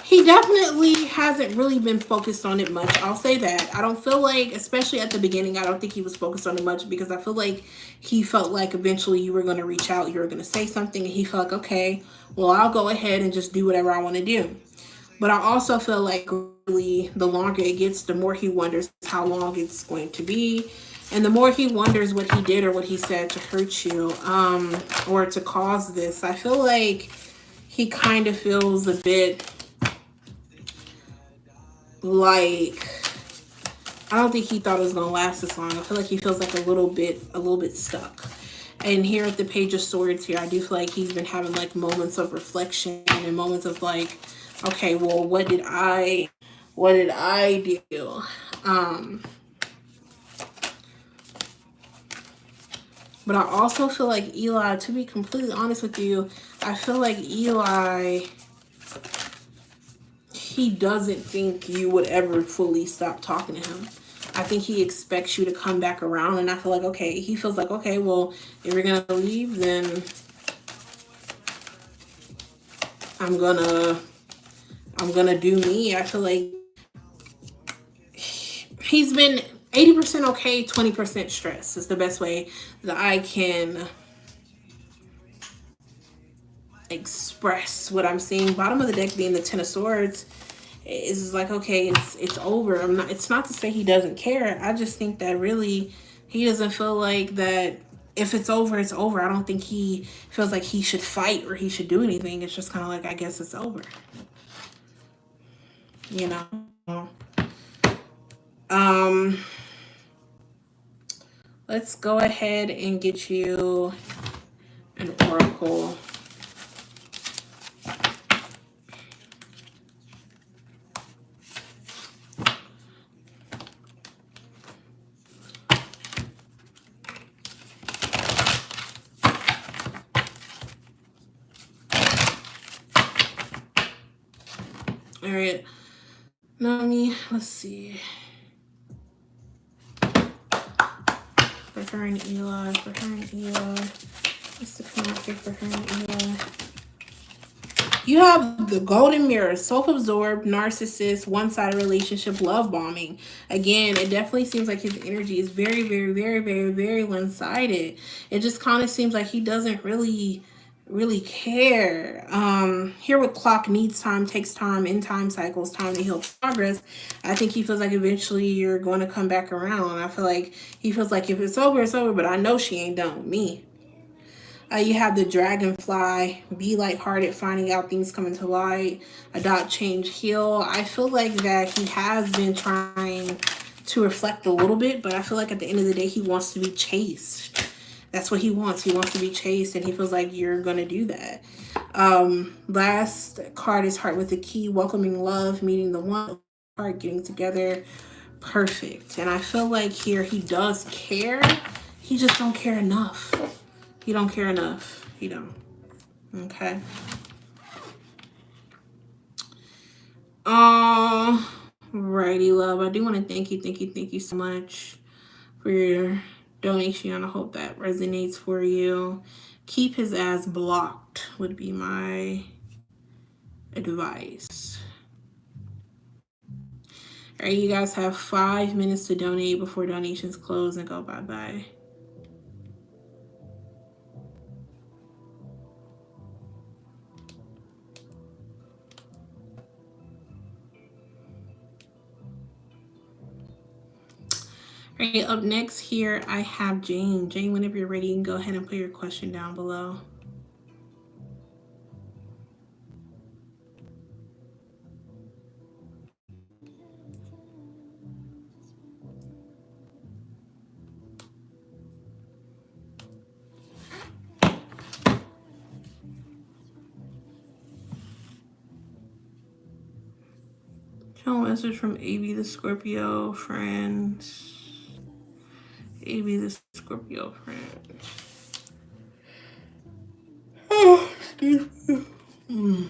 He definitely hasn't really been focused on it much. I'll say that. I don't feel like, especially at the beginning, I don't think he was focused on it much because I feel like he felt like eventually you were going to reach out, you were going to say something, and he felt like, okay, well, I'll go ahead and just do whatever I want to do. But I also feel like really the longer it gets, the more he wonders how long it's going to be. And the more he wonders what he did or what he said to hurt you, or to cause this. I feel like he kind of feels a bit like, I don't think he thought it was gonna last this long. I feel like he feels like a little bit stuck. And here at the Page of Swords here, I do feel like he's been having like moments of reflection and moments of like, okay, well, what did I do? But I also feel like Eli, to be completely honest with you, I feel like Eli, he doesn't think you would ever fully stop talking to him. I think he expects you to come back around, and I feel like, okay, he feels like, okay, well, if you're gonna leave, then I'm gonna do me. I feel like he's been 80% okay, 20% stress is the best way that I can express what I'm seeing. Bottom of the deck being the Ten of Swords is like, okay, it's over. It's not to say he doesn't care. I just think that really he doesn't feel like that if it's over, it's over. I don't think he feels like he should fight or he should do anything. It's just kind of like, I guess it's over. You know? Let's go ahead and get you an oracle. All right, Nami, let's see. For her and Eli, what's the connector for her and Eli? You have the Golden Mirror, self-absorbed, narcissist, one-sided relationship, love bombing. Again, it definitely seems like his energy is very, very, very, very, very one-sided. It just kind of seems like he doesn't really care. Here with clock needs time, takes time, in time cycles, time to heal progress. I think he feels like eventually you're going to come back around. I feel like he feels like if it's over, it's over, but I know she ain't done with me. You have the Dragonfly, be lighthearted, finding out things coming to light, adopt, change, heal. I feel like that he has been trying to reflect a little bit, but I feel like at the end of the day, he wants to be chased. That's what he wants. He wants to be chased, and he feels like you're going to do that. Last card is Heart with a Key, welcoming love, meeting the one, heart, getting together. Perfect. And I feel like here he does care. He just don't care enough. He don't care enough. He don't. Okay. Righty, love. I do want to thank you so much for your donation. I hope that resonates for you. Keep his ass blocked would be my advice. All right, you guys have 5 minutes to donate before donations close and go bye-bye. All right, up next here, I have Jane. Jane, whenever you're ready, you can go ahead and put your question down below. Channel message from AB the Scorpio friend. AB the Scorpio friend. Oh, excuse me.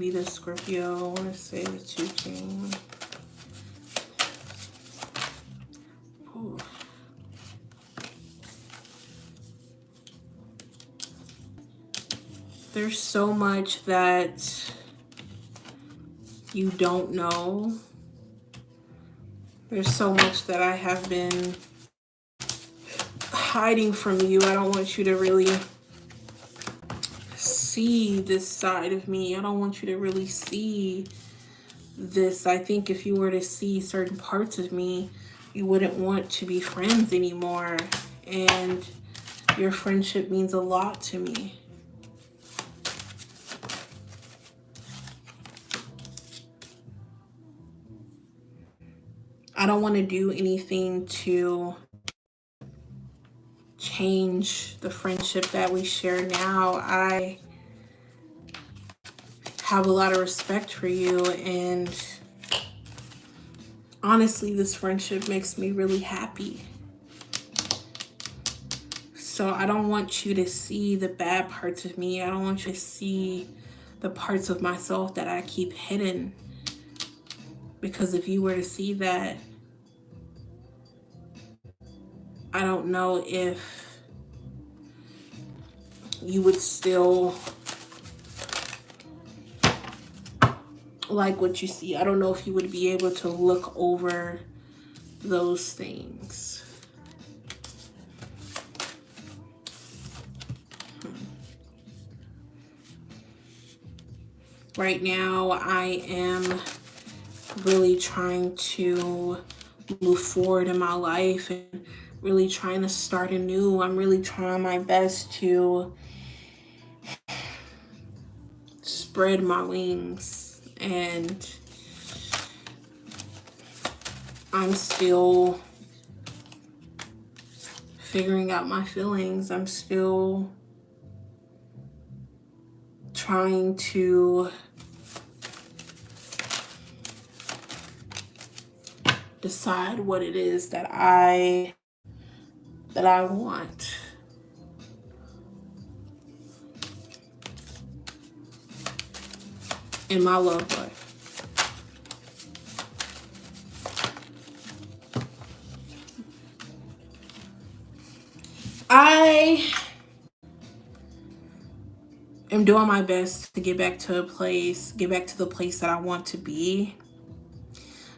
be the Scorpio. I want to say the 2 King. Ooh. There's so much that you don't know. There's so much that I have been hiding from you. I don't want you to really see this side of me. I don't want you to really see this. I think if you were to see certain parts of me, you wouldn't want to be friends anymore. And your friendship means a lot to me. I don't want to do anything to change the friendship that we share now. I have a lot of respect for you, and honestly, this friendship makes me really happy. So I don't want you to see the bad parts of me. I don't want you to see the parts of myself that I keep hidden. Because if you were to see that, I don't know if you would still like what you see. I don't know if you would be able to look over those things. Right now, I am really trying to move forward in my life and really trying to start anew. I'm really trying my best to spread my wings, and I'm still figuring out my feelings. I'm still trying to decide what it is that I want. In my love life. I am doing my best to get back to the place that I want to be.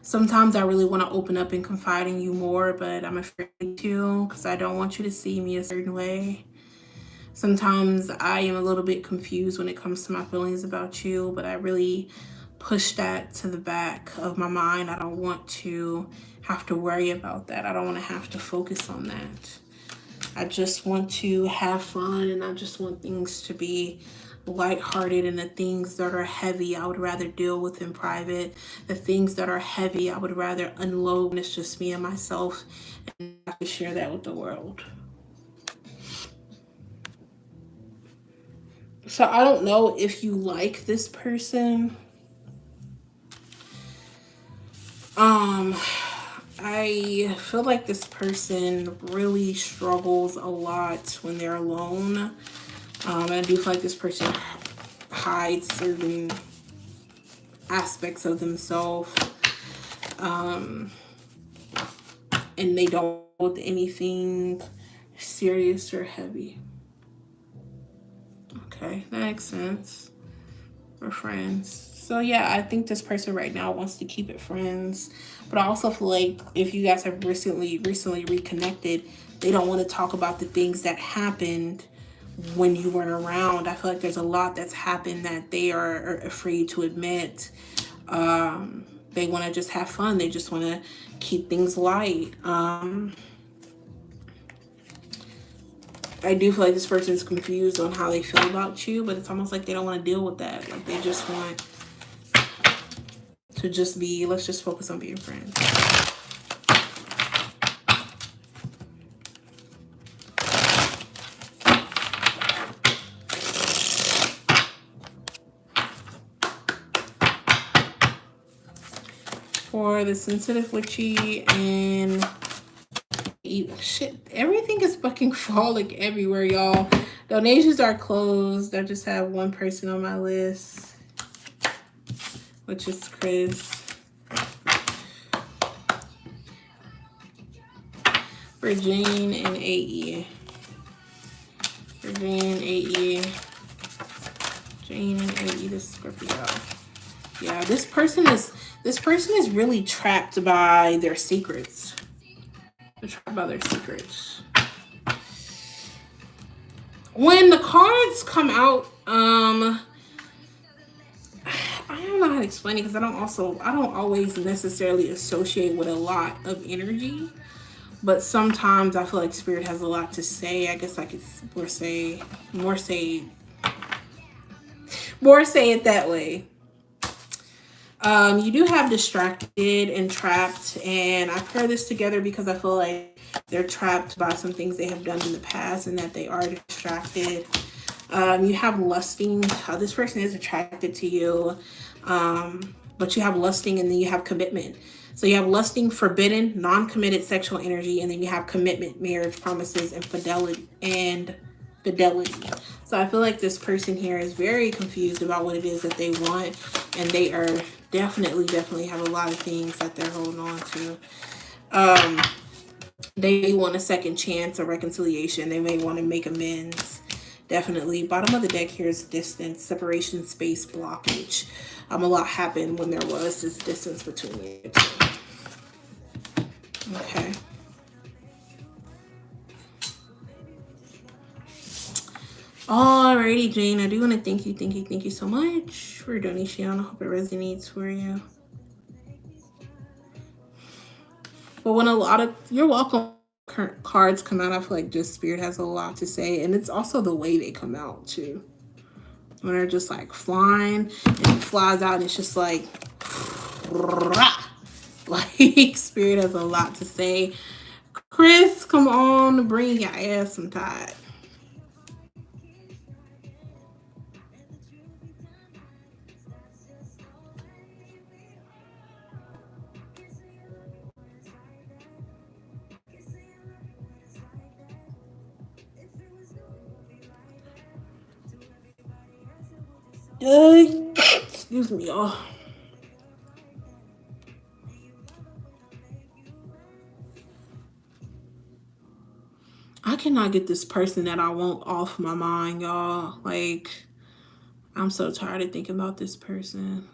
Sometimes I really want to open up and confide in you more, but I'm afraid to because I don't want you to see me a certain way. Sometimes I am a little bit confused when it comes to my feelings about you, but I really push that to the back of my mind. I don't want to have to worry about that. I don't want to have to focus on that. I just want to have fun, and I just want things to be lighthearted, and the things that are heavy I would rather deal with in private. The things that are heavy I would rather unload when it's just me and myself, and I have to share that with the world. So I don't know if you like this person. I feel like this person really struggles a lot when they're alone. I do feel like this person hides certain aspects of themselves. And they don't want anything serious or heavy. Okay, that makes sense. We're friends. So yeah, I think this person right now wants to keep it friends. But I also feel like if you guys have recently reconnected, they don't want to talk about the things that happened when you weren't around. I feel like there's a lot that's happened that they are afraid to admit. They want to just have fun. They just want to keep things light. I do feel like this person is confused on how they feel about you, but it's almost like they don't want to deal with that. Like they just want to just be, let's just focus on being friends. For the sensitive witchy and shit, everything is fucking falling everywhere, y'all. Donations are closed. I just have one person on my list. which is Chris. For Jane and AE. For Jane, AE. Jane and AE, the Scorpio. Yeah, this person is really trapped by their secrets. They're trapped by their secrets. When the cards come out, I don't know how to explain it because I don't always necessarily associate with a lot of energy. But sometimes I feel like Spirit has a lot to say. I guess I could more say it that way. You do have distracted and trapped, and I pair this together because I feel like they're trapped by some things they have done in the past and that they are distracted. You have lusting. This person is attracted to you, but you have lusting, and then you have commitment. So you have lusting, forbidden, non-committed sexual energy, and then you have commitment, marriage, promises, and fidelity. So I feel like this person here is very confused about what it is that they want, and they are definitely have a lot of things that they're holding on to. They want a second chance, a reconciliation. They may want to make amends. Definitely. Bottom of the deck here is distance, separation, space, blockage. A lot happened when there was this distance between you two. Okay. Alrighty, Jane. I do want to thank you so much for your donation. I hope it resonates for you. But when you're welcome cards come out, I feel like just Spirit has a lot to say, and it's also the way they come out too. When they're just like flying and it flies out, and it's just like Spirit has a lot to say. Chris, come on, bring your ass some tide. Excuse me, y'all. I cannot get this person that I want off my mind, y'all. Like, I'm so tired of thinking about this person.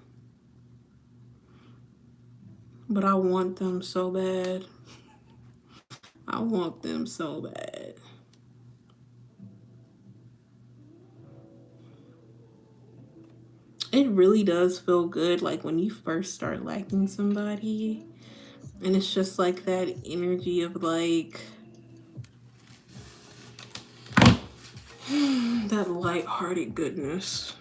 But I want them so bad. I want them so bad. It really does feel good, like when you first start liking somebody, and it's just like that energy of like that lighthearted goodness.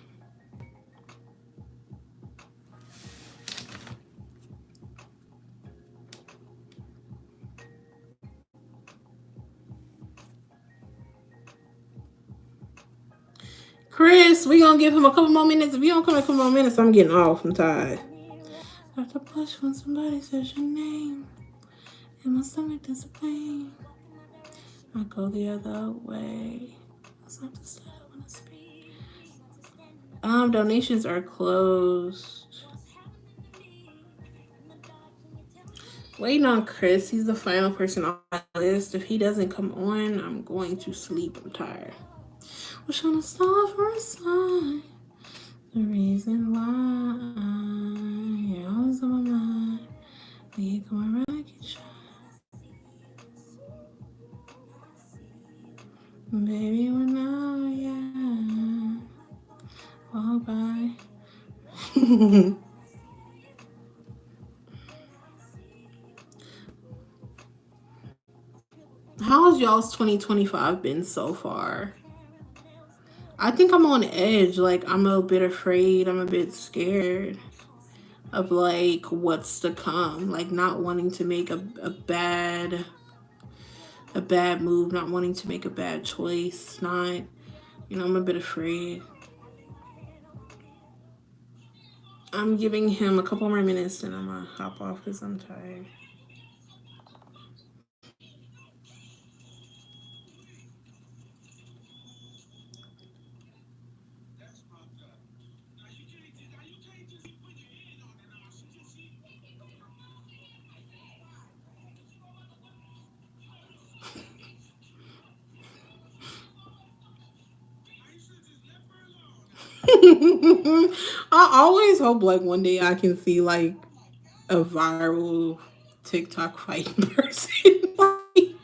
Chris, we gonna give him a couple more minutes. If you don't come in a couple more minutes, I'm getting off. I'm tired. I have to push when somebody says your name, and my stomach does a pain. I go the other way. I stop to say I wanna speak. Donations are closed. Waiting on Chris. He's the final person on my list. If he doesn't come on, I'm going to sleep. I'm tired. Wish on a star for a sign. The reason why you're always on my mind. When you come around, I can shine. Baby, when I, yeah. Oh, bye. How's y'all's 2025 been so far? I think I'm on edge. Like, I'm a bit afraid. I'm a bit scared of like what's to come. Like, not wanting to make a bad move, not wanting to make a bad choice. Not, I'm a bit afraid. I'm giving him a couple more minutes and I'm gonna hop off because I'm tired. I always hope like one day I can see like a viral TikTok fighting person. Like,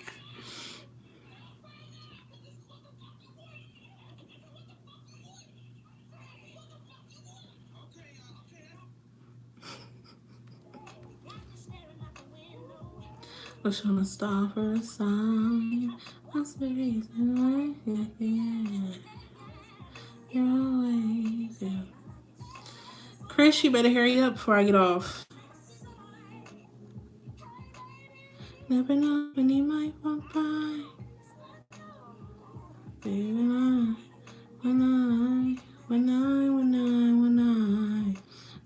what's on a star for a sign? What's the reason why? You're always yeah. Chris, you better hurry up before I get off. Never know when he might walk by. Baby, when I,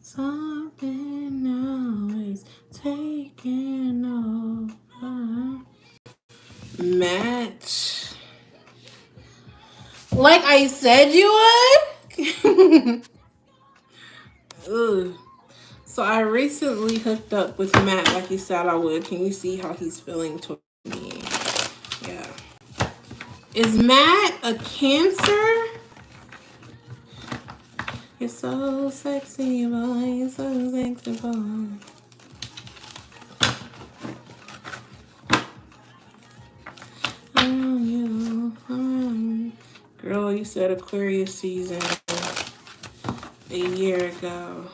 something now is taking over. Match. Like I said you would. Ugh. So I recently hooked up with Matt like you said I would. Can you see how he's feeling towards me? Yeah. Is Matt a Cancer? You're so sexy, boy. You're so sexy, boy. Oh, you. Girl, you said Aquarius season a year ago.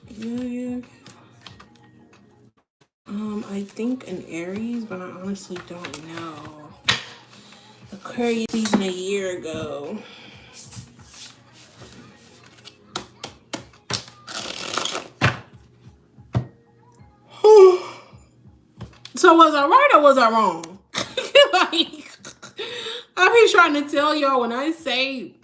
Yeah. I think an Aries, but I honestly don't know. Aquarius season a year ago. So was I right or was I wrong? Like, I be trying to tell y'all when I say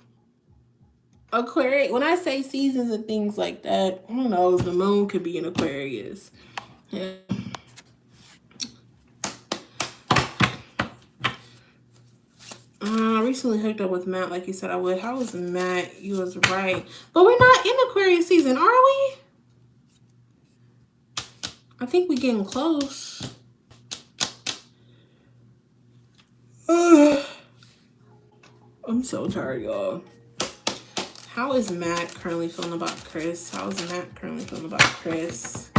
Aquarius, when I say seasons and things like that, who knows, the moon could be in Aquarius. Yeah. I recently hooked up with Matt like you said I would. How was Matt? You was right. But we're not in Aquarius season, are we? I think we're getting close. I'm so tired, y'all. How is Matt currently feeling about Chris? How is Matt currently feeling about Chris?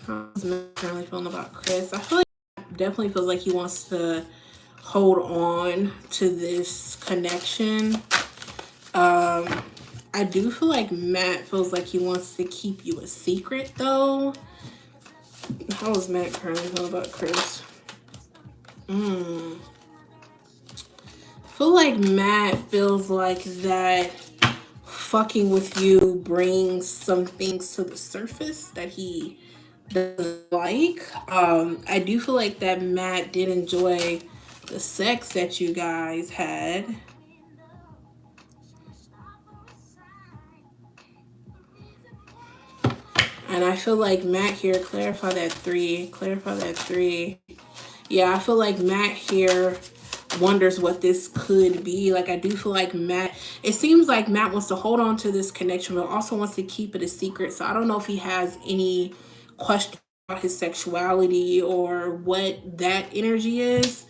How is Matt currently feeling about Chris? I feel like Matt definitely feels like he wants to hold on to this connection. I do feel like Matt feels like he wants to keep you a secret, though. How is Matt currently feeling about Chris? I feel like Matt feels like that fucking with you brings some things to the surface that he doesn't like. I do feel like that Matt did enjoy the sex that you guys had. And I feel like Matt here, clarify that three. Yeah, I feel like Matt here wonders what this could be. Like, I do feel like Matt, it seems like Matt wants to hold on to this connection, but also wants to keep it a secret. So I don't know if he has any question about his sexuality or what that energy is.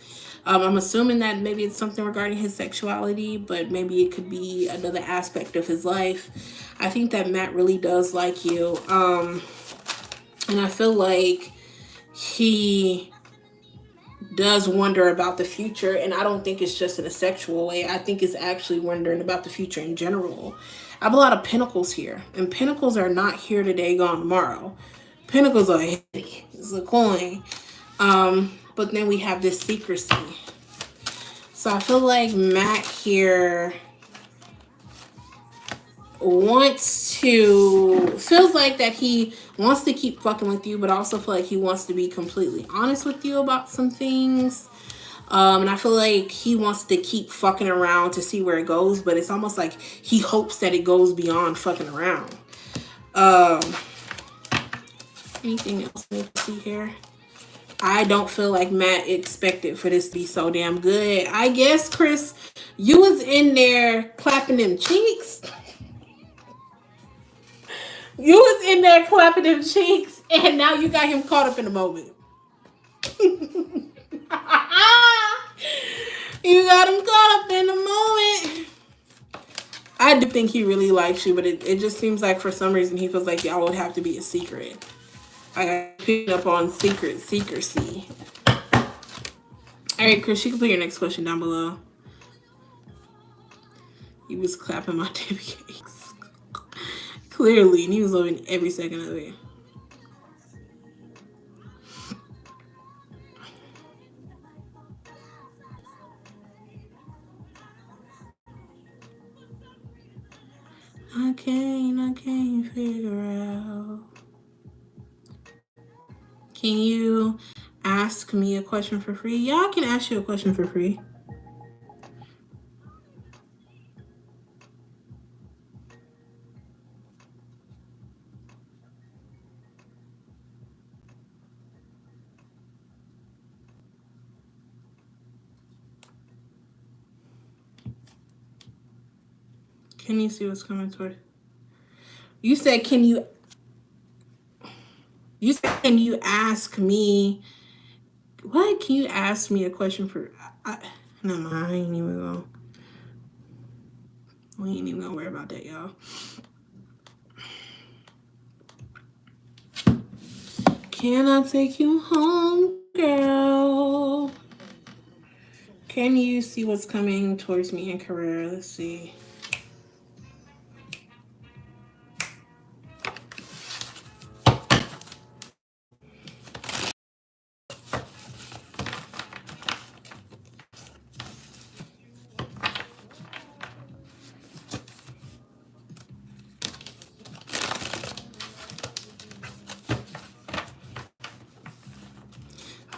I'm assuming that maybe it's something regarding his sexuality, but maybe it could be another aspect of his life. I think that Matt really does like you. And I feel like he does wonder about the future, and I don't think it's just in a sexual way. I think it's actually wondering about the future in general. I have a lot of pentacles here, and pentacles are not here today, gone tomorrow. Pentacles are heavy. It's a coin. But then we have this secrecy. So I feel like Matt here feels like that he wants to keep fucking with you, but also feel like he wants to be completely honest with you about some things. And I feel like he wants to keep fucking around to see where it goes, but it's almost like he hopes that it goes beyond fucking around. Anything else I need to see here? I don't feel like Matt expected for this to be so damn good. I guess, Chris, you was in there clapping them cheeks. You was in there clapping them cheeks, and now you got him caught up in the moment. You got him caught up in the moment. I do think he really likes you, but it just seems like for some reason he feels like y'all would have to be a secret. I got picked up on secrecy. All right, Chris, you can put your next question down below. He was clapping my titty cakes. Clearly, and he was loving every second of it. I can't figure out. Can you ask me a question for free? Yeah, I can ask you a question for free. Can you see what's coming toward? You said, can you ask me? What? Can you ask me a question for? Never mind. I ain't even gonna. We ain't even gonna worry about that, y'all. Can I take you home, girl? Can you see what's coming towards me in career? Let's see.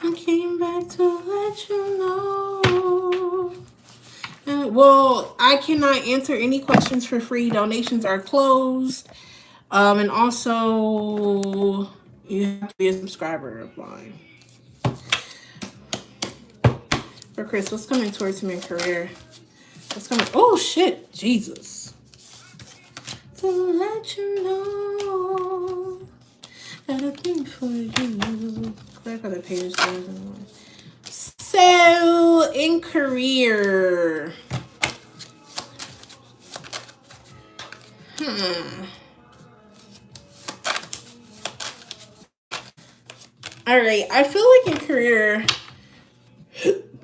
I came back to let you know. Well, I cannot answer any questions for free. Donations are closed. And also, you have to be a subscriber of mine. For Chris, what's coming towards him in career? What's coming? Oh, shit. Jesus. To let you know that I think for you. Clarify the page. So, in career. All right. I feel like in career,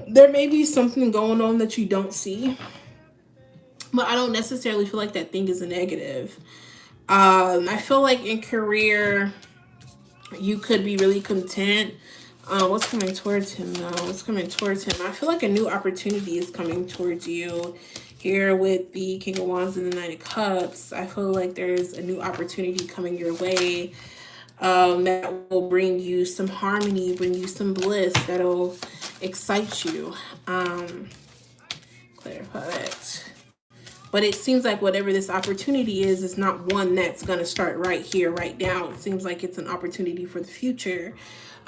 there may be something going on that you don't see, but I don't necessarily feel like that thing is a negative. I feel like in career, you could be really content. What's coming towards him though? What's coming towards him? I feel like a new opportunity is coming towards you here with the King of Wands and the Knight of Cups. I feel like there's a new opportunity coming your way that will bring you some harmony, bring you some bliss, that'll excite you. Clarify that. But it seems like whatever this opportunity is not one that's going to start right here, right now. It seems like it's an opportunity for the future.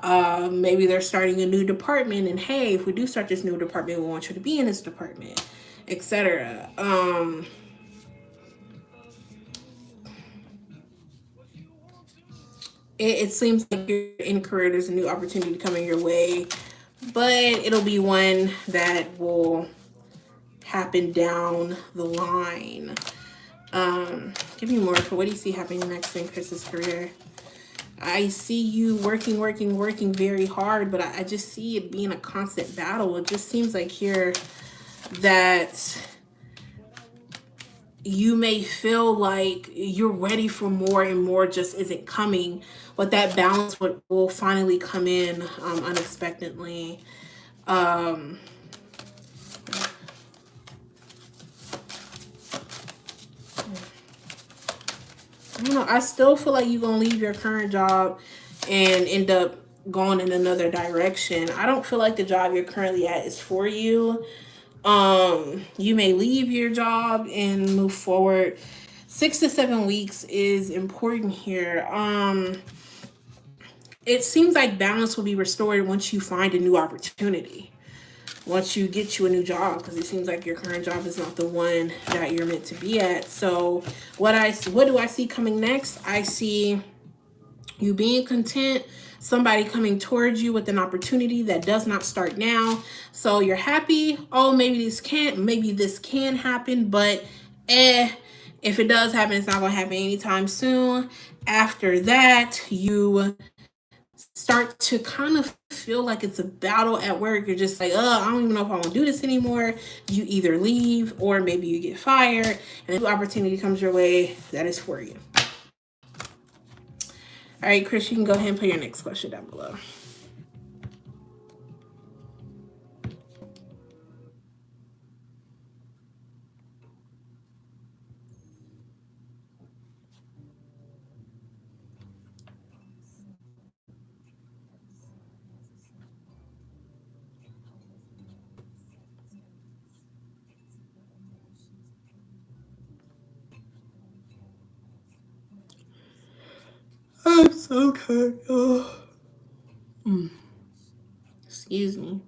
Maybe they're starting a new department, and hey, if we do start this new department, we want you to be in this department, etc. It seems like you're in career, there's a new opportunity coming your way, but it'll be one that will happen down the line. Give me more for what do you see happening next in Chris's career? I see you working very hard, but I just see it being a constant battle. It just seems like here that you may feel like you're ready for more and more just isn't coming, but that balance will finally come in unexpectedly. I don't know. I still feel like you're going to leave your current job and end up going in another direction. I don't feel like the job you're currently at is for you. You may leave your job and move forward. 6 to 7 weeks is important here. It seems like balance will be restored once you find a new opportunity. Once you get you a new job, because it seems like your current job is not the one that you're meant to be at. So what do I see coming next? I see you being content, somebody coming towards you with an opportunity that does not start now. So you're happy, oh, maybe this can happen, but if it does happen, it's not going to happen anytime soon. After that, you start to kind of feel like it's a battle at work. You're just like, I don't even know if I want to do this anymore. You either leave or maybe you get fired, and a new opportunity comes your way that is for you. All right, Chris, you can go ahead and put your next question down below. I'm so tired. Excuse me.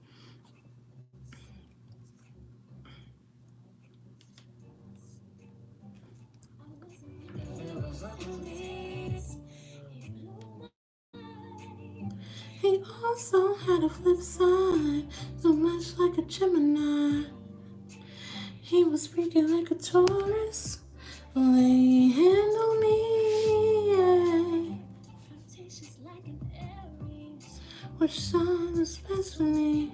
He also had a flip side, so much like a Gemini. He was freaking like a Taurus, the way he handled me. Yeah. Which song is best for me?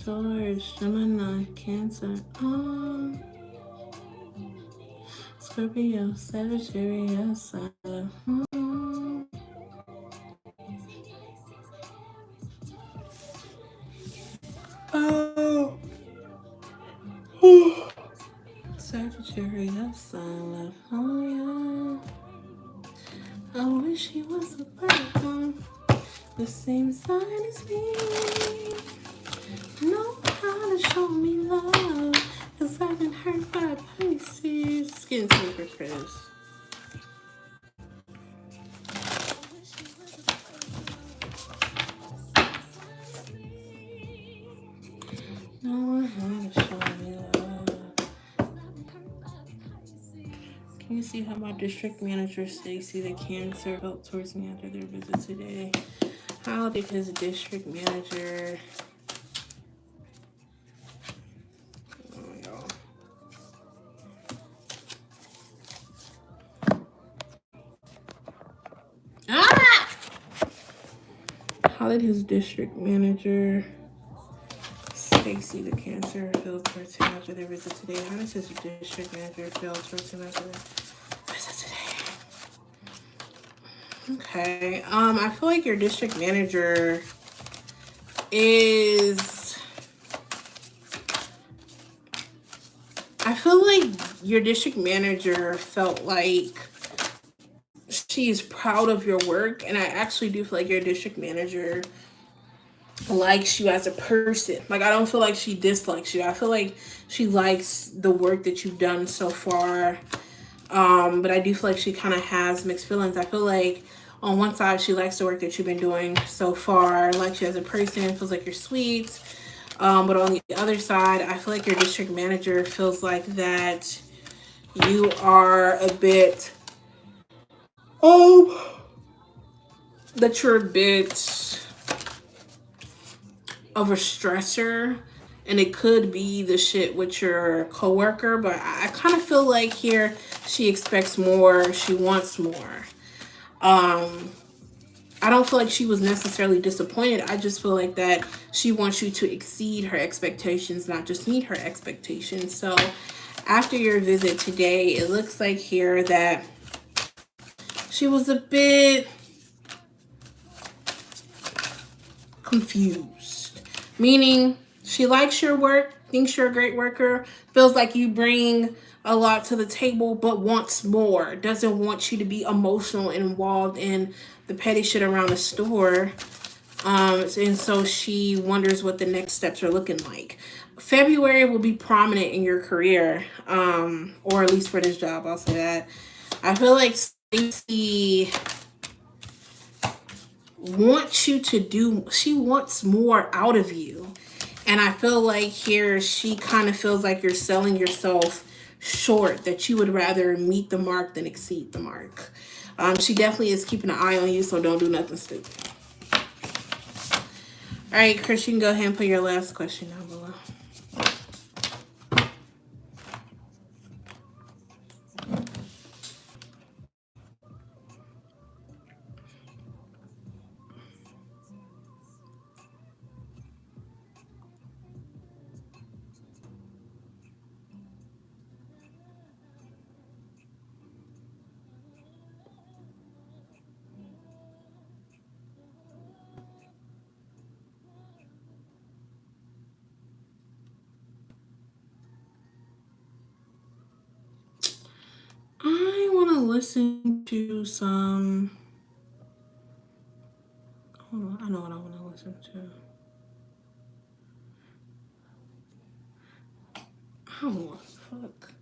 Taurus, Gemini, Cancer, Scorpio, Sagittarius, Sagittarius, oh yeah. I wish he was a Virgo, the same sign as me. Know how to show me love, 'cause I've been hurt by Pisces. Skin super Chris. Know how to show me love. Can you see how my district manager Stacy the Cancer felt towards me after their visit today? How did his district manager... How did his district manager Stacy the Cancer feel towards him after their visit today? How does his district manager feel towards him after their visit today? Okay. I feel like your district manager is... I feel like your district manager felt like she is proud of your work, and I actually do feel like your district manager likes you as a person. Like, I don't feel like she dislikes you. I feel like she likes the work that you've done so far. But I do feel like she kind of has mixed feelings. I feel like on one side, she likes the work that you've been doing so far, likes you as a person, feels like you're sweet. But on the other side, I feel like your district manager feels like that you are a bit... that you're a bit of a stressor, and it could be the shit with your coworker, but I kind of feel like here she expects more, she wants more. I don't feel like she was necessarily disappointed. I just feel like that she wants you to exceed her expectations, not just meet her expectations. So after your visit today, it looks like here that she was a bit confused, meaning she likes your work, thinks you're a great worker, feels like you bring a lot to the table, but wants more, doesn't want you to be emotional and involved in the petty shit around the store. And so she wonders what the next steps are looking like. February will be prominent in your career, or at least for this job, I'll say that. I feel like Stacey wants you to do, she wants more out of you. And I feel like here she kind of feels like you're selling yourself short, that you would rather meet the mark than exceed the mark. She definitely is keeping an eye on you, so don't do nothing stupid. All right, Chris, you can go ahead and put your last question down below. I want to listen to some. Hold on, I know what I want to listen to. Oh, what the fuck?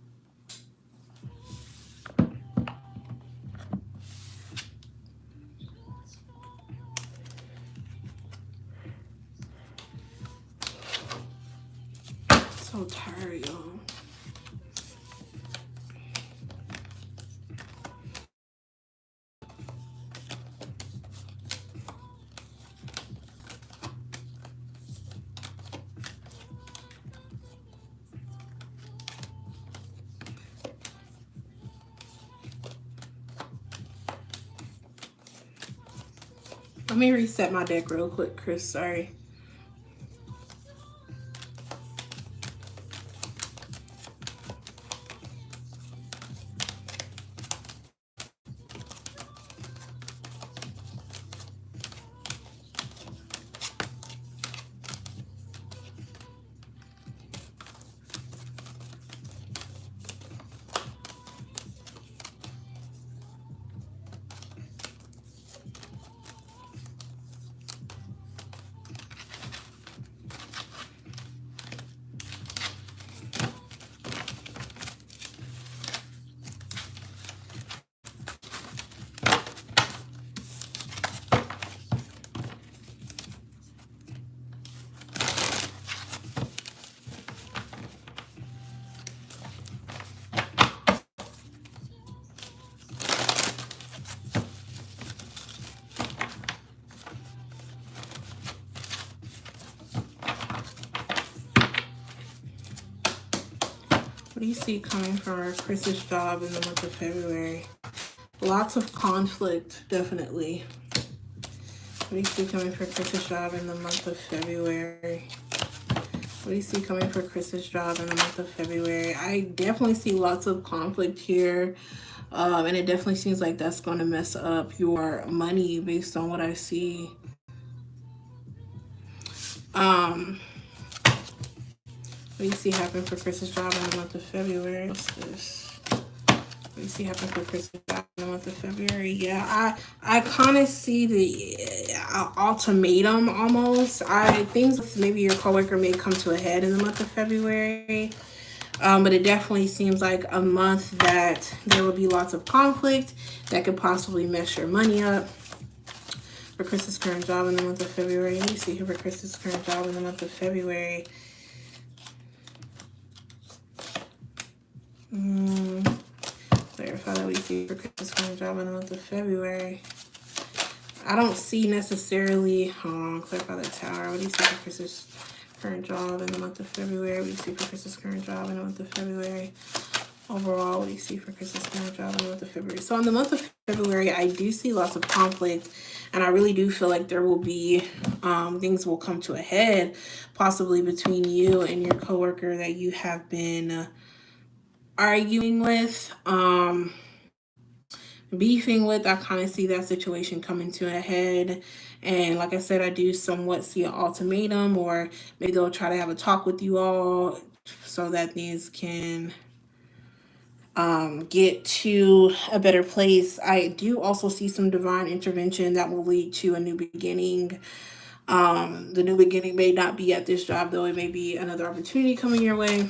So tired, y'all. Let me reset my deck real quick, Chris. Sorry. What do you see coming from Chris's job in the month of February? Lots of conflict, definitely. What do you see coming for Chris's job in the month of February? What do you see coming for Chris's job in the month of February? I definitely see lots of conflict here. And it definitely seems like that's going to mess up your money based on what I see. What do you see happen for Chris's job in the month of February? What's this? What do you see happen for Chris's job in the month of February? Yeah, I kind of see the ultimatum almost. Things with maybe your coworker may come to a head in the month of February. But it definitely seems like a month that there will be lots of conflict that could possibly mess your money up. For Chris's current job in the month of February. Let me see here for Chris's current job in the month of February. Clarify that we see for Chris's current job in the month of February. I don't see necessarily, hold on, clarify the tower. What do you see for Chris's current job in the month of February? What do you see for Chris's current job in the month of February? Overall, what do you see for Chris's current job in the month of February? So in the month of February, I do see lots of conflict, and I really do feel like there will be, things will come to a head, possibly between you and your coworker that you have been arguing with, beefing with. I kind of see that situation coming to a head. And like I said, I do somewhat see an ultimatum, or maybe they'll try to have a talk with you all so that things can get to a better place. I do also see some divine intervention that will lead to a new beginning. The new beginning may not be at this job, though. It may be another opportunity coming your way.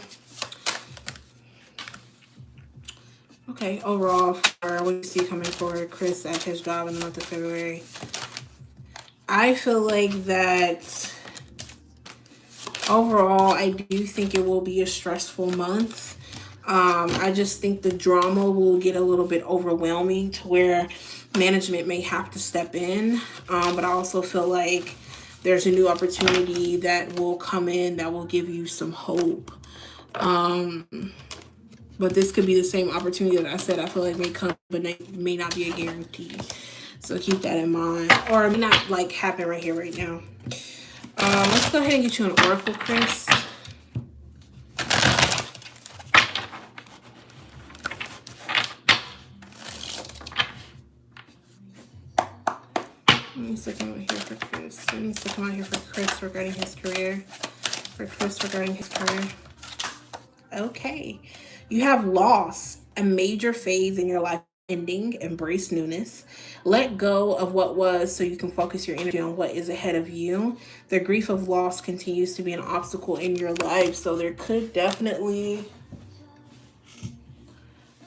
Okay, overall, for what you see coming for Chris at his job in the month of February, I feel like that overall, I do think it will be a stressful month. I just think the drama will get a little bit overwhelming to where management may have to step in. But I also feel like there's a new opportunity that will come in that will give you some hope. But this could be the same opportunity that I said I feel like may come, but it may not be a guarantee. So keep that in mind. Or it may not like happen right here, right now. Let's go ahead and get you an oracle, Chris. What needs to come out here for Chris? What needs to come out here for Chris regarding his career? For Chris regarding his career. Okay. You have lost a major phase in your life ending. Embrace newness. Let go of what was so you can focus your energy on what is ahead of you. The grief of loss continues to be an obstacle in your life. So there could definitely...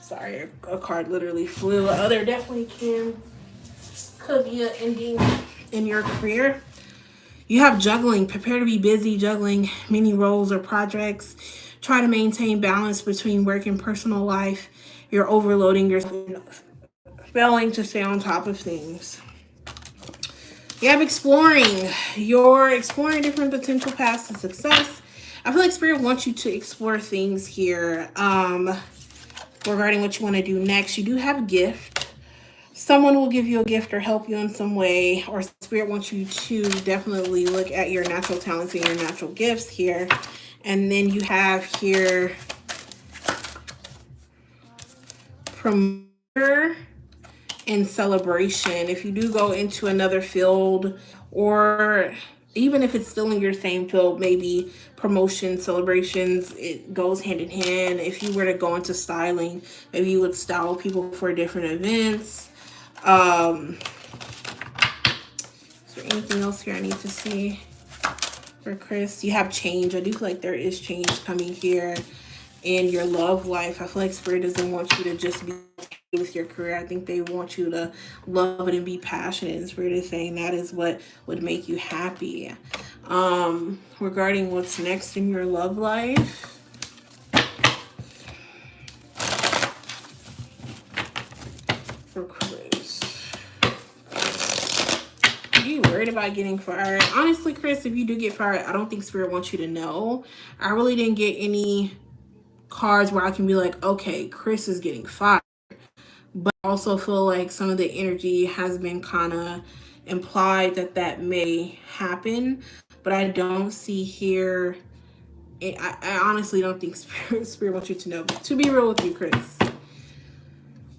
Sorry, a card literally flew. There definitely could be an ending in your career. You have juggling. Prepare to be busy juggling many roles or projects. Try to maintain balance between work and personal life. You're overloading yourself, failing to stay on top of things. You have exploring. You're exploring different potential paths to success. I feel like Spirit wants you to explore things here regarding what you want to do next. You do have a gift. Someone will give you a gift or help you in some way, or Spirit wants you to definitely look at your natural talents and your natural gifts here. And then you have here promoter and celebration. If you do go into another field, or even if it's still in your same field, maybe promotion, celebrations, it goes hand in hand. If you were to go into styling, maybe you would style people for different events. Is there anything else here I need to see for Chris? You have change. I do feel like there is change coming here in your love life. I feel like Spirit doesn't want you to just be with your career. I think they want you to love it and be passionate. And Spirit is saying that is what would make you happy. Regarding what's next in your love life, for Chris, are you worried about getting fired? Honestly, Chris, if you do get fired, I don't think Spirit wants you to know. I really didn't get any cards where I can be like, okay, Chris is getting fired. But I also feel like some of the energy has been kind of implied that may happen. But I don't see here. I honestly don't think Spirit wants you to know. To be real with you, Chris.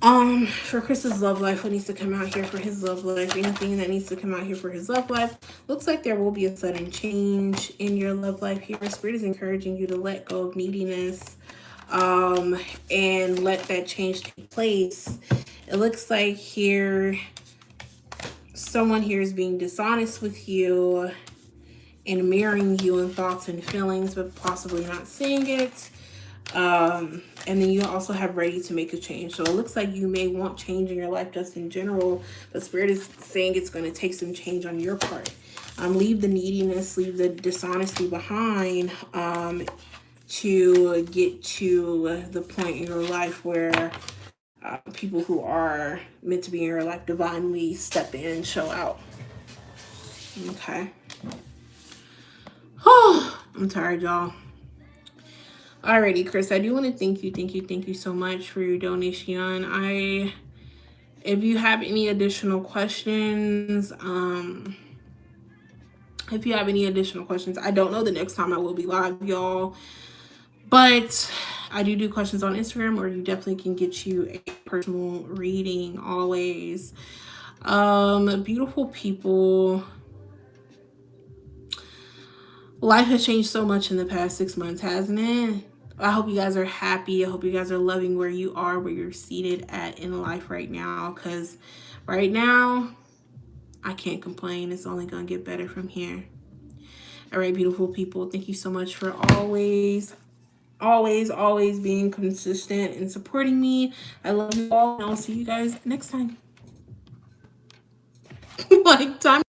For Chris's love life, what needs to come out here for his love life? Anything that needs to come out here for his love life? Looks like there will be a sudden change in your love life here. Spirit is encouraging you to let go of neediness, and let that change take place. It looks like here someone here is being dishonest with you and mirroring you in thoughts and feelings, but possibly not saying it. And then you also have ready to make a change. So it looks like you may want change in your life just in general, but Spirit is saying it's going to take some change on your part. Leave the neediness, leave the dishonesty behind, to get to the point in your life where people who are meant to be in your life divinely step in and show out. Okay. Oh, I'm tired, y'all. Alrighty, Chris, I do want to thank you so much for your donation. If you have any additional questions, I don't know the next time I will be live, y'all, but I do questions on Instagram, or you definitely can get you a personal reading always. Beautiful people. Life has changed so much in the past 6 months, hasn't it? I hope you guys are happy. I hope you guys are loving where you are, where you're seated at in life right now. Because right now, I can't complain. It's only going to get better from here. All right, beautiful people. Thank you so much for always being consistent and supporting me. I love you all. And I'll see you guys next time. Like, time.